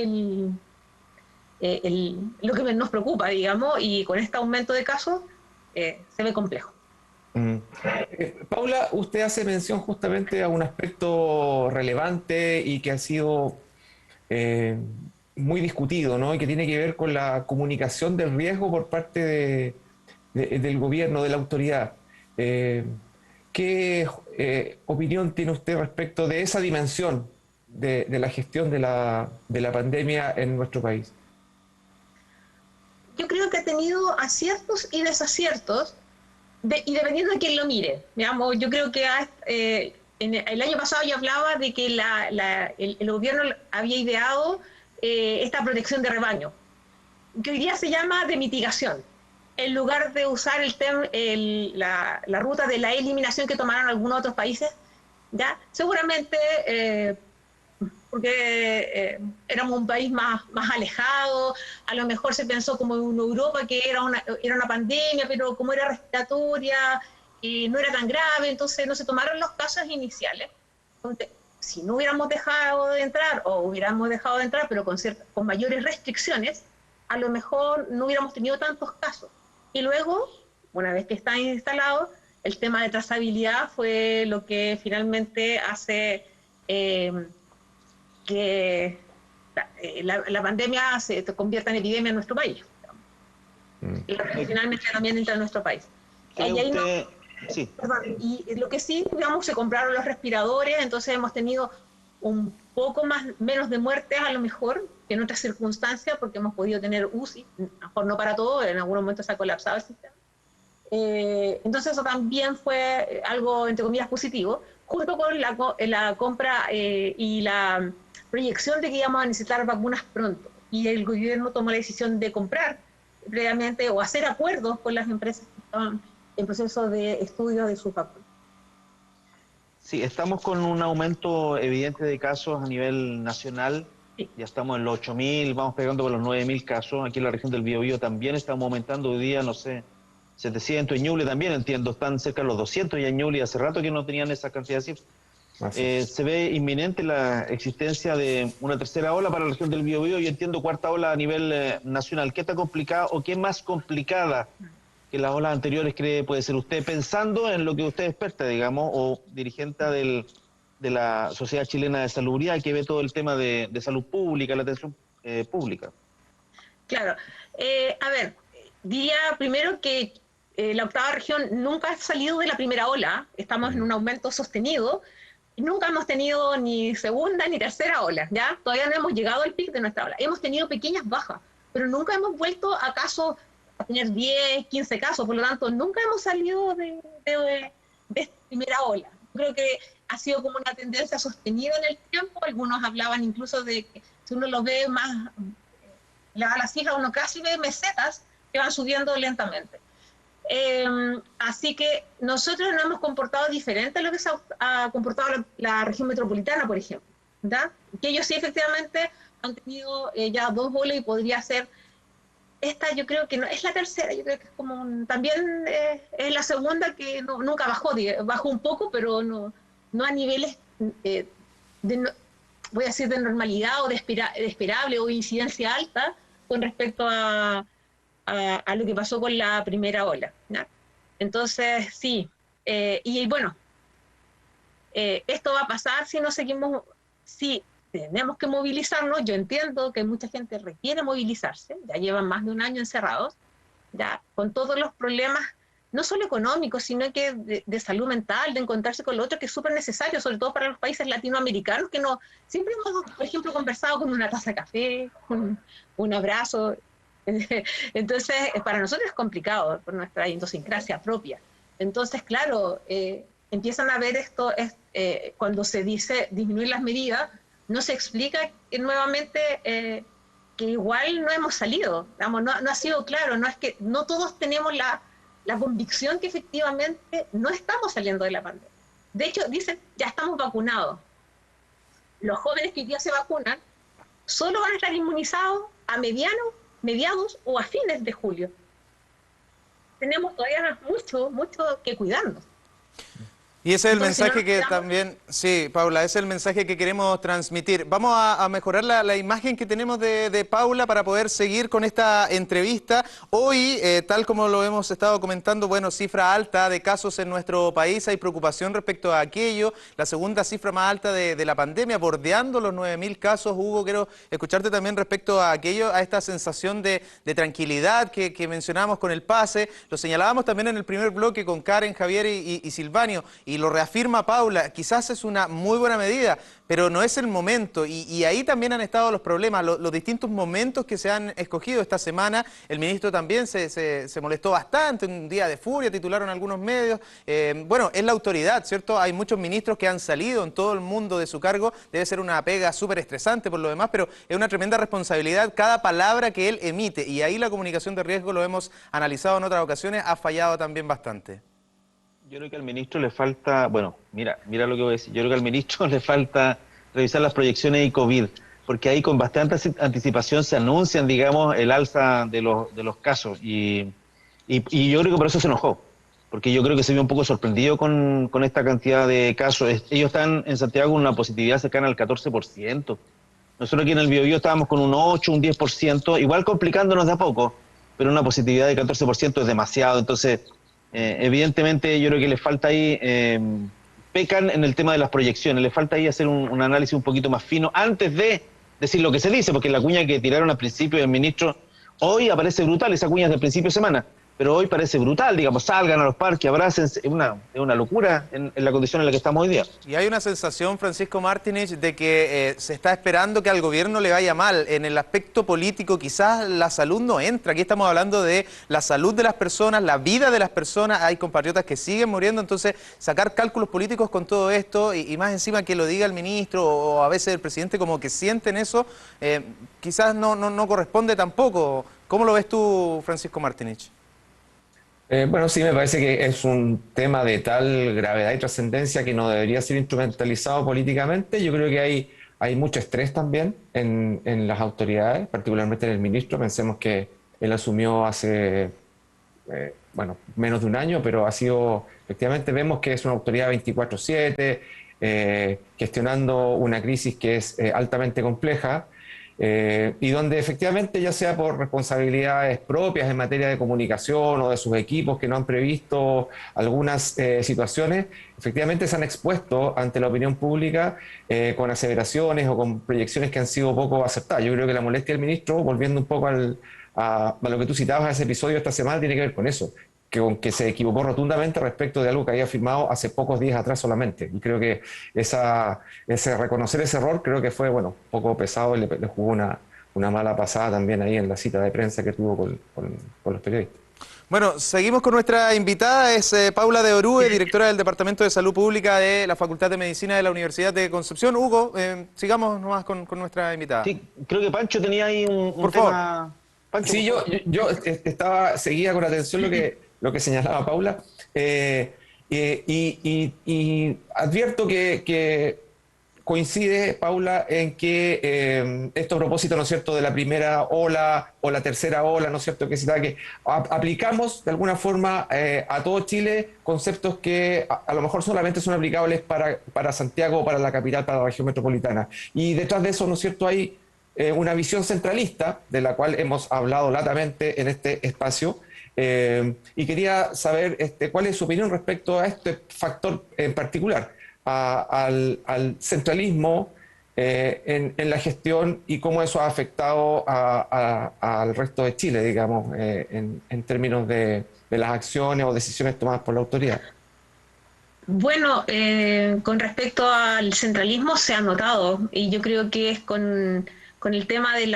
lo que nos preocupa, digamos, y con este aumento de casos se ve complejo. Paula, usted hace mención justamente a un aspecto relevante y que ha sido muy discutido, ¿no? Y que tiene que ver con la comunicación del riesgo por parte del gobierno, de la autoridad. ¿Qué opinión tiene usted respecto de esa dimensión de la gestión de la pandemia en nuestro país? Yo creo que ha tenido aciertos y desaciertos, y dependiendo de quién lo mire. Digamos, yo creo que el año pasado yo hablaba de que el gobierno había ideado esta protección de rebaño, que hoy día se llama de mitigación, en lugar de usar la ruta de la eliminación que tomaron algunos otros países, ¿ya? Seguramente porque éramos un país más alejado, a lo mejor se pensó como en Europa que era una pandemia, pero como era respiratoria, no era tan grave, entonces no se tomaron los casos iniciales. Entonces, si no hubiéramos dejado de entrar, o hubiéramos dejado de entrar, pero con mayores restricciones, a lo mejor no hubiéramos tenido tantos casos. Y luego, una vez que está instalado, el tema de trazabilidad fue lo que finalmente hace que la pandemia se convierta en epidemia en nuestro país. Y finalmente también entra en nuestro país. Sí. Perdón, y lo que sí, digamos, se compraron los respiradores, entonces hemos tenido un poco menos de muertes a lo mejor que en otras circunstancias, porque hemos podido tener UCI, a lo mejor no para todo, en algún momento se ha colapsado el sistema. Entonces eso también fue algo, entre comillas, positivo, junto con la compra y la proyección de que íbamos a necesitar vacunas pronto. Y el gobierno tomó la decisión de comprar previamente o hacer acuerdos con las empresas que estaban en proceso de estudio de sus vacunas. Sí, estamos con un aumento evidente de casos a nivel nacional. Sí. Ya estamos en los 8.000, vamos pegando por los 9.000 casos. Aquí en la región del Biobío también estamos aumentando hoy día, no sé, 700. En Ñuble también, entiendo, están cerca de los 200 y en Ñuble hace rato que no tenían esa cantidad de cifras. Se ve inminente la existencia de una tercera ola para la región del Biobío y entiendo cuarta ola a nivel nacional. ¿Qué está complicada o qué más complicada que las olas anteriores cree puede ser usted, pensando en lo que usted es experta, digamos, o dirigente de la Sociedad Chilena de Salubridad, que ve todo el tema de salud pública, la atención pública? Claro. A ver, diría primero que la octava región nunca ha salido de la primera ola, estamos en un aumento sostenido, nunca hemos tenido ni segunda ni tercera ola, ¿ya? Todavía no hemos llegado al pic de nuestra ola. Hemos tenido pequeñas bajas, pero nunca hemos vuelto a casos, a tener 10, 15 casos, por lo tanto, nunca hemos salido de esta primera ola. Creo que ha sido como una tendencia sostenida en el tiempo, algunos hablaban incluso de que si uno lo ve más, le da la cifra, uno casi ve mesetas que van subiendo lentamente. Así que nosotros nos hemos comportado diferente a lo que se ha comportado la región metropolitana, por ejemplo, ¿verdad? Que ellos sí efectivamente han tenido ya 2 olas y podría ser esta, yo creo que no es la tercera, yo creo que es como también es la segunda que nunca bajó, bajó un poco, pero no a niveles voy a decir de normalidad o de esperable o incidencia alta con respecto a lo que pasó con la primera ola, ¿no? Entonces, sí, y bueno, esto va a pasar si no seguimos, si tenemos que movilizarnos. Yo entiendo que mucha gente requiere movilizarse, ya llevan más de un año encerrados, ya con todos los problemas, no solo económicos, sino que de salud mental, de encontrarse con lo otro, que es súper necesario, sobre todo para los países latinoamericanos, que no siempre hemos, por ejemplo, conversado con una taza de café, con un abrazo. Entonces, para nosotros es complicado por nuestra idiosincrasia propia. Entonces, claro, empiezan a ver esto, cuando se dice disminuir las medidas, no se explica nuevamente que igual no hemos salido, digamos, no ha sido claro, no es que no todos tenemos la convicción que efectivamente no estamos saliendo de la pandemia. De hecho, dicen, ya estamos vacunados. Los jóvenes que hoy día se vacunan solo van a estar inmunizados a mediados o a fines de julio. Tenemos todavía mucho que cuidarnos. Y ese es el mensaje que también, sí, Paula, ese es el mensaje que queremos transmitir. Vamos a mejorar la imagen que tenemos de Paula para poder seguir con esta entrevista. Hoy, tal como lo hemos estado comentando, bueno, cifra alta de casos en nuestro país, hay preocupación respecto a aquello. La segunda cifra más alta de la pandemia, bordeando los 9.000 casos. Hugo, quiero escucharte también respecto a aquello, a esta sensación de tranquilidad que mencionábamos con el pase. Lo señalábamos también en el primer bloque con Karen, Javier y Silvanio. Y lo reafirma Paula, quizás es una muy buena medida, pero no es el momento. Y ahí también han estado los problemas, los distintos momentos que se han escogido esta semana. El ministro también se molestó bastante, un día de furia, titularon algunos medios. Bueno, es la autoridad, ¿cierto? Hay muchos ministros que han salido en todo el mundo de su cargo. Debe ser una pega súper estresante por lo demás, pero es una tremenda responsabilidad cada palabra que él emite. Y ahí la comunicación de riesgo, lo hemos analizado en otras ocasiones, ha fallado también bastante. Yo creo que al ministro le falta, bueno, mira lo que voy a decir, yo creo que al ministro le falta revisar las proyecciones de COVID, porque ahí con bastante anticipación se anuncian, digamos, el alza de los casos, y yo creo que por eso se enojó, porque yo creo que se vio un poco sorprendido con esta cantidad de casos. Ellos están en Santiago con una positividad cercana al 14%, nosotros aquí en el Biobío estábamos con un 8, un 10%, igual complicándonos de a poco, pero una positividad de 14% es demasiado. Entonces evidentemente yo creo que le falta ahí, pecan en el tema de las proyecciones, le falta ahí hacer un análisis un poquito más fino antes de decir lo que se dice, porque la cuña que tiraron al principio del ministro, hoy aparece brutal, esa cuña es del principio de semana, pero hoy parece brutal, digamos, salgan a los parques, abrácense, es una locura en la condición en la que estamos hoy día. Y hay una sensación, Francisco Martínez, de que se está esperando que al gobierno le vaya mal. En el aspecto político quizás la salud no entra, aquí estamos hablando de la salud de las personas, la vida de las personas, hay compatriotas que siguen muriendo, entonces sacar cálculos políticos con todo esto, y más encima que lo diga el ministro o a veces el presidente como que sienten eso, quizás no corresponde tampoco. ¿Cómo lo ves tú, Francisco Martínez? Bueno, sí, me parece que es un tema de tal gravedad y trascendencia que no debería ser instrumentalizado políticamente. Yo creo que hay mucho estrés también en las autoridades, particularmente en el ministro. Pensemos que él asumió hace, menos de un año, pero efectivamente vemos que es una autoridad 24/7, gestionando una crisis que es altamente compleja. Y donde efectivamente, ya sea por responsabilidades propias en materia de comunicación o de sus equipos que no han previsto algunas situaciones, efectivamente se han expuesto ante la opinión pública con aseveraciones o con proyecciones que han sido poco aceptadas. Yo creo que la molestia del ministro, volviendo un poco a lo que tú citabas, a ese episodio esta semana, tiene que ver con eso, que se equivocó rotundamente respecto de algo que había firmado hace pocos días atrás solamente. Y creo que reconocer ese error creo que fue, bueno, un poco pesado y le jugó una mala pasada también ahí en la cita de prensa que tuvo con los periodistas. Bueno, seguimos con nuestra invitada, es Paula de Orue, directora del Departamento de Salud Pública de la Facultad de Medicina de la Universidad de Concepción. Hugo, sigamos nomás con nuestra invitada. Sí, creo que Pancho tenía ahí un tema... Pancho, sí, yo seguía con atención lo que señalaba Paula, y advierto que coincide, Paula, en que esto a propósito, ¿no es cierto?, de la primera ola o la tercera ola, ¿no es cierto?, que aplicamos de alguna forma a todo Chile conceptos que a lo mejor solamente son aplicables para Santiago, para la capital, para la región metropolitana. Y detrás de eso, ¿no es cierto?, hay una visión centralista, de la cual hemos hablado latamente en este espacio, y quería saber cuál es su opinión respecto a este factor en particular. Al centralismo en la gestión y cómo eso ha afectado al resto de Chile, digamos, en términos de las acciones o decisiones tomadas por la autoridad. Bueno, con respecto al centralismo se ha notado, y yo creo que es con el tema de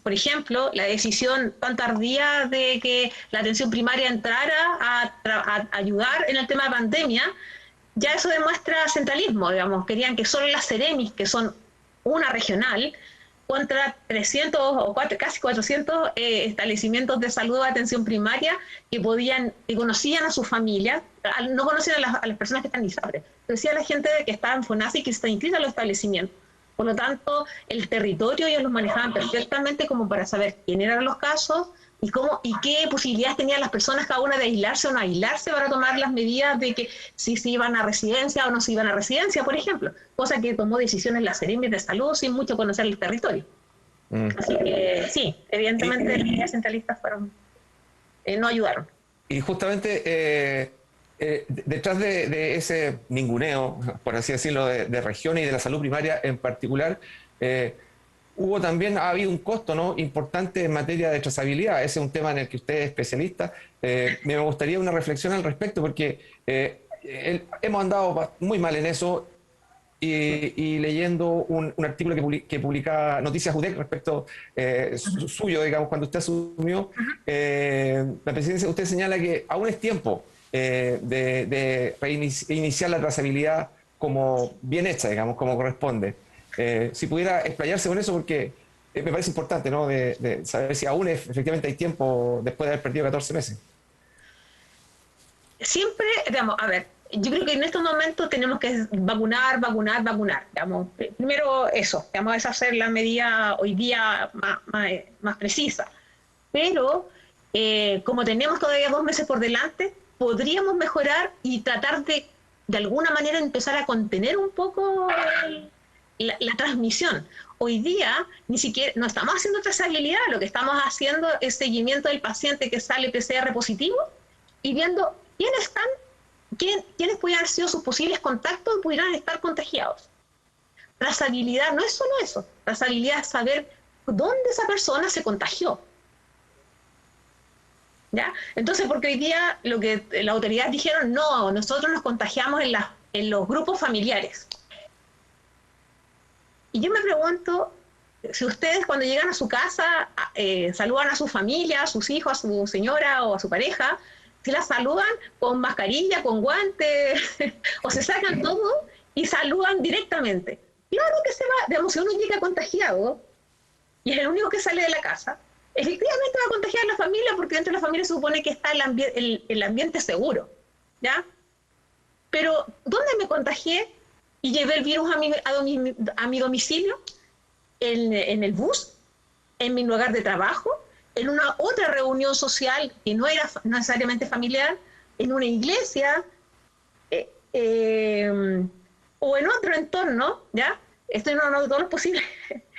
por ejemplo, la decisión tan tardía de que la atención primaria entrara a ayudar en el tema de pandemia. Ya eso demuestra centralismo, digamos. Querían que solo las Ceremis, que son una regional, contra 300 o casi 400 establecimientos de salud o atención primaria que conocían a sus familias, no conocían a las personas que están en ISAPRE, conocían a la gente que estaba en FONASA y que está inscrita en los establecimientos. Por lo tanto, el territorio ellos los manejaban perfectamente como para saber quién eran los casos, y qué posibilidades tenían las personas cada una de aislarse o no aislarse para tomar las medidas de que si se iban a residencia o no se iban a residencia, por ejemplo, cosa que tomó decisiones la Seremi de Salud sin mucho conocer el territorio. Así que sí, evidentemente las medidas centralistas no ayudaron. Y justamente detrás de ese ninguneo, por así decirlo, de regiones y de la salud primaria en particular, ha habido un costo, ¿no?, importante en materia de trazabilidad. Ese es un tema en el que usted es especialista. Me gustaría una reflexión al respecto, porque hemos andado muy mal en eso, y leyendo un artículo que publicaba Noticias UDEC respecto suyo, digamos, cuando usted asumió la presidencia, usted señala que aún es tiempo de iniciar la trazabilidad como bien hecha, digamos, como corresponde. Si pudiera explayarse con eso, porque me parece importante, ¿no?, de saber si aún efectivamente hay tiempo después de haber perdido 14 meses. Siempre, digamos, a ver, yo creo que en estos momentos tenemos que vacunar, digamos. Primero eso, digamos, es hacer la medida hoy día más precisa. Pero, como tenemos todavía 2 meses por delante, podríamos mejorar y tratar de alguna manera empezar a contener un poco la transmisión. Hoy día ni siquiera no estamos haciendo trazabilidad, lo que estamos haciendo es seguimiento del paciente que sale PCR positivo y viendo quiénes pudieran haber sido sus posibles contactos y pudieran estar contagiados. Trazabilidad no es solo eso, trazabilidad es saber dónde esa persona se contagió. ¿Ya? Entonces, porque hoy día lo que las autoridades dijeron, no, nosotros nos contagiamos en los grupos familiares. Y yo me pregunto, si ustedes cuando llegan a su casa saludan a su familia, a sus hijos, a su señora o a su pareja, si la saludan con mascarilla, con guantes, o se sacan todo y saludan directamente. Claro que se va, digamos, si uno llega contagiado y es el único que sale de la casa, efectivamente va a contagiar a la familia, porque dentro de la familia se supone que está el ambiente seguro, ¿ya? Pero, ¿dónde me contagié y llevé el virus a mi domicilio? En el bus, en mi lugar de trabajo, en una otra reunión social que no era necesariamente familiar, en una iglesia, o en otro entorno, ¿ya? Esto no es todo lo posible,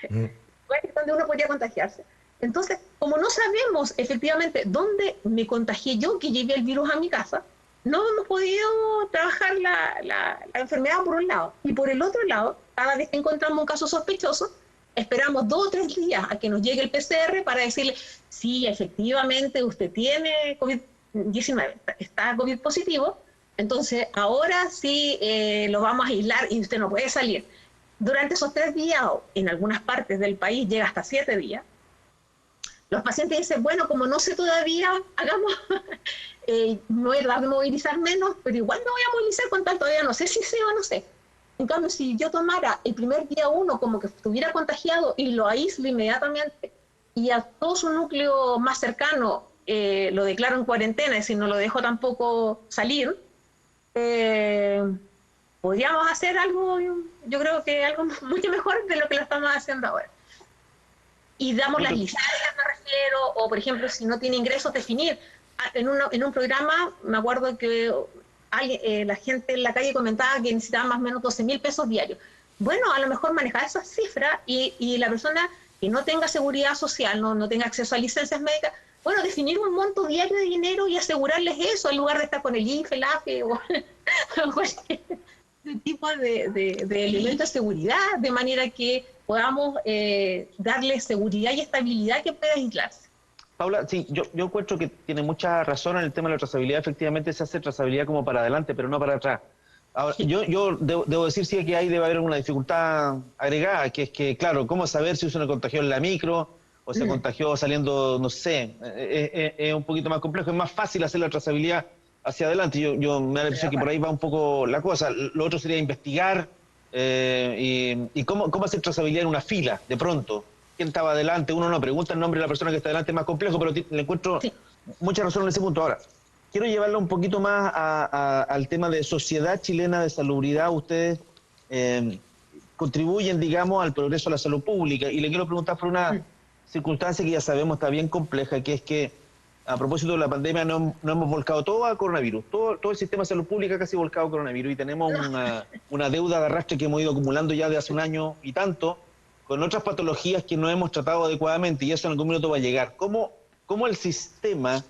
donde uno podría contagiarse. Entonces, como no sabemos efectivamente dónde me contagié yo, que llevé el virus a mi casa, no hemos podido trabajar la enfermedad por un lado. Y por el otro lado, cada vez que encontramos un caso sospechoso, esperamos 2 o 3 días a que nos llegue el PCR para decirle, sí, efectivamente usted tiene COVID, 19 está COVID positivo, entonces ahora sí lo vamos a aislar y usted no puede salir. Durante esos 3 días, o en algunas partes del país llega hasta 7 días, los pacientes dicen, bueno, como no sé todavía, hagamos, me voy a dar de movilizar menos, pero igual me voy a movilizar con tal, todavía no sé si sé o no sé. En cambio, si yo tomara el primer día 1 como que estuviera contagiado y lo aíslo inmediatamente, y a todo su núcleo más cercano lo declaro en cuarentena, y si no lo dejo tampoco salir, podríamos hacer algo, yo creo que algo mucho mejor de lo que lo estamos haciendo ahora. Y damos las licencias, me refiero, o por ejemplo, si no tiene ingresos, definir. En un programa, me acuerdo que la gente en la calle comentaba que necesitaba más o menos 12.000 pesos diarios. Bueno, a lo mejor manejar esas cifras y la persona que no tenga seguridad social, no tenga acceso a licencias médicas, bueno, definir un monto diario de dinero y asegurarles eso, en lugar de estar con el IFE, el AFE o cualquier tipo de elemento de seguridad, de manera que podamos darle seguridad y estabilidad que pueda aislarse. Paula, sí, yo encuentro que tiene mucha razón en el tema de la trazabilidad. Efectivamente se hace trazabilidad como para adelante, pero no para atrás. Ahora, yo debo decir sí que ahí debe haber una dificultad agregada, que es que, claro, ¿cómo saber si uno se contagió en la micro o se contagió saliendo, no sé? Es un poquito más complejo, es más fácil hacer la trazabilidad hacia adelante. Yo me da la impresión que por ahí va un poco la cosa. Lo otro sería investigar y cómo hacer trazabilidad en una fila, de pronto. ¿Quién estaba adelante? Uno no pregunta el nombre de la persona que está adelante, es más complejo, pero le encuentro mucha razón en ese punto. Ahora, quiero llevarlo un poquito más al tema de Sociedad Chilena de Salubridad. Ustedes contribuyen, digamos, al progreso de la salud pública, y le quiero preguntar por una circunstancia que ya sabemos está bien compleja, que es que a propósito de la pandemia no hemos volcado todo a coronavirus, todo el sistema de salud pública casi volcado a coronavirus, y tenemos una deuda de arrastre que hemos ido acumulando ya de hace un año y tanto, con otras patologías que no hemos tratado adecuadamente, y eso en algún minuto va a llegar. ¿Cómo el sistema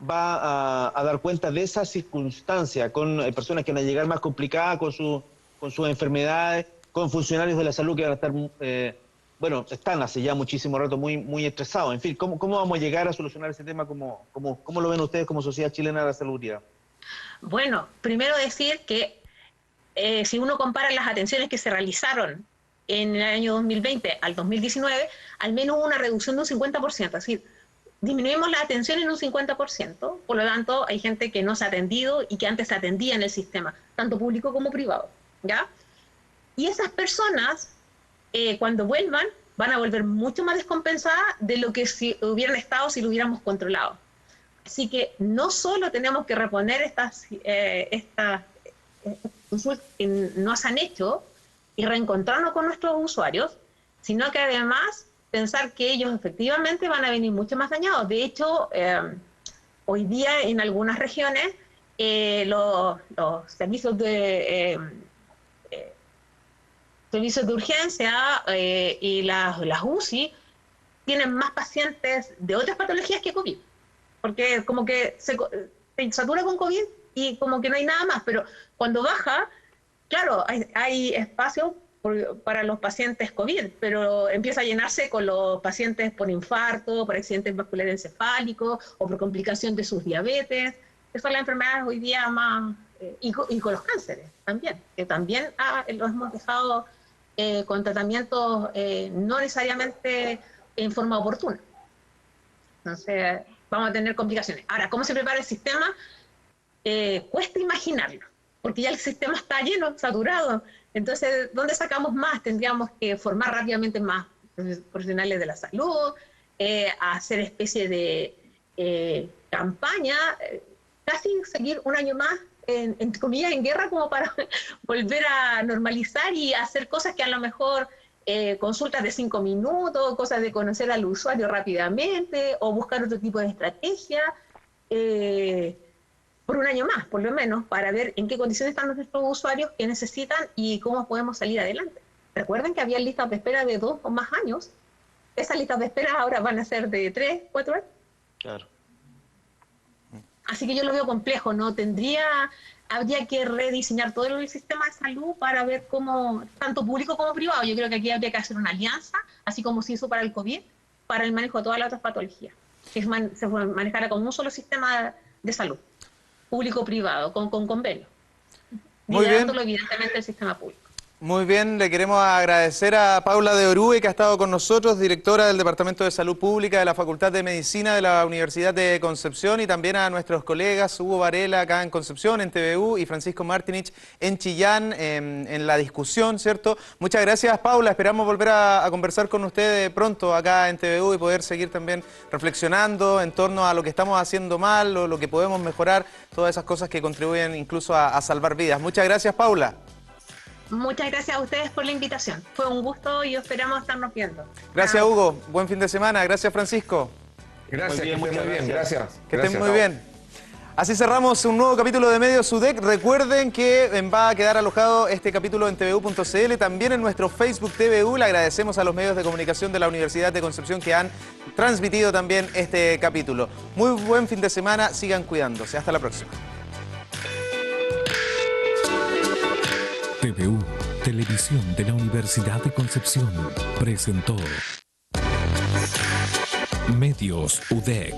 va a dar cuenta de esa circunstancia con personas que van a llegar más complicadas con sus enfermedades, con funcionarios de la salud que van a estar, están hace ya muchísimo rato muy estresados? En fin, ¿cómo vamos a llegar a solucionar ese tema? ¿Cómo lo ven ustedes como Sociedad Chilena de la Salubridad? Bueno, primero decir que si uno compara las atenciones que se realizaron en el año 2020 al 2019, al menos hubo una reducción de un 50%, es decir, disminuimos la atención en un 50%, por lo tanto hay gente que no se ha atendido y que antes se atendía en el sistema, tanto público como privado, ¿ya? Y esas personas, cuando vuelvan, van a volver mucho más descompensadas de lo que si hubieran estado si lo hubiéramos controlado. Así que no solo tenemos que reponer estas consultas que no se han hecho y reencontrarnos con nuestros usuarios, sino que además pensar que ellos efectivamente van a venir mucho más dañados. De hecho, hoy día en algunas regiones los servicios de urgencia y las UCI tienen más pacientes de otras patologías que COVID, porque como que se satura con COVID y como que no hay nada más, pero cuando baja, claro, hay espacio para los pacientes COVID, pero empieza a llenarse con los pacientes por infarto, por accidentes vasculares encefálicos o por complicación de sus diabetes, que son las enfermedades hoy día más, y con los cánceres también, que también los hemos dejado con tratamientos no necesariamente en forma oportuna. Entonces, vamos a tener complicaciones. Ahora, ¿cómo se prepara el sistema? Cuesta imaginarlo, porque ya el sistema está lleno, saturado. Entonces, ¿dónde sacamos más? Tendríamos que formar rápidamente más profesionales de la salud, hacer especie de campaña, casi seguir un año más, entre comillas, en guerra, como para volver a normalizar y hacer cosas que a lo mejor consultas de 5 minutos, cosas de conocer al usuario rápidamente o buscar otro tipo de estrategia. Por un año más, por lo menos, para ver en qué condiciones están nuestros usuarios, qué necesitan y cómo podemos salir adelante. Recuerden que había listas de espera de 2 o más años. Esas listas de espera ahora van a ser de 3, 4 años. Claro. Así que yo lo veo complejo, ¿no? Habría que rediseñar todo el sistema de salud para ver cómo, tanto público como privado. Yo creo que aquí habría que hacer una alianza, así como se hizo para el COVID, para el manejo de todas las otras patologías. Que se manejara con un solo sistema de salud, público-privado, con convenio, Muy bien. liderándolo evidentemente el sistema público. Muy bien, le queremos agradecer a Paula de Orue, que ha estado con nosotros, directora del Departamento de Salud Pública de la Facultad de Medicina de la Universidad de Concepción, y también a nuestros colegas Hugo Varela acá en Concepción, en TVU, y Francisco Martinich en Chillán, en la discusión, ¿cierto? Muchas gracias, Paula. Esperamos volver a conversar con usted pronto acá en TVU y poder seguir también reflexionando en torno a lo que estamos haciendo mal o lo que podemos mejorar, todas esas cosas que contribuyen incluso a salvar vidas. Muchas gracias, Paula. Muchas gracias a ustedes por la invitación. Fue un gusto y esperamos estarnos viendo. Gracias, Hugo. Buen fin de semana. Gracias, Francisco. Gracias, que estén muy bien. Gracias. Que estén muy bien. Así cerramos un nuevo capítulo de Medios UDEC. Recuerden que va a quedar alojado este capítulo en tvu.cl, también en nuestro Facebook TVU. Le agradecemos a los medios de comunicación de la Universidad de Concepción que han transmitido también este capítulo. Muy buen fin de semana. Sigan cuidándose. Hasta la próxima. TVU, Televisión de la Universidad de Concepción, presentó Medios UDEC.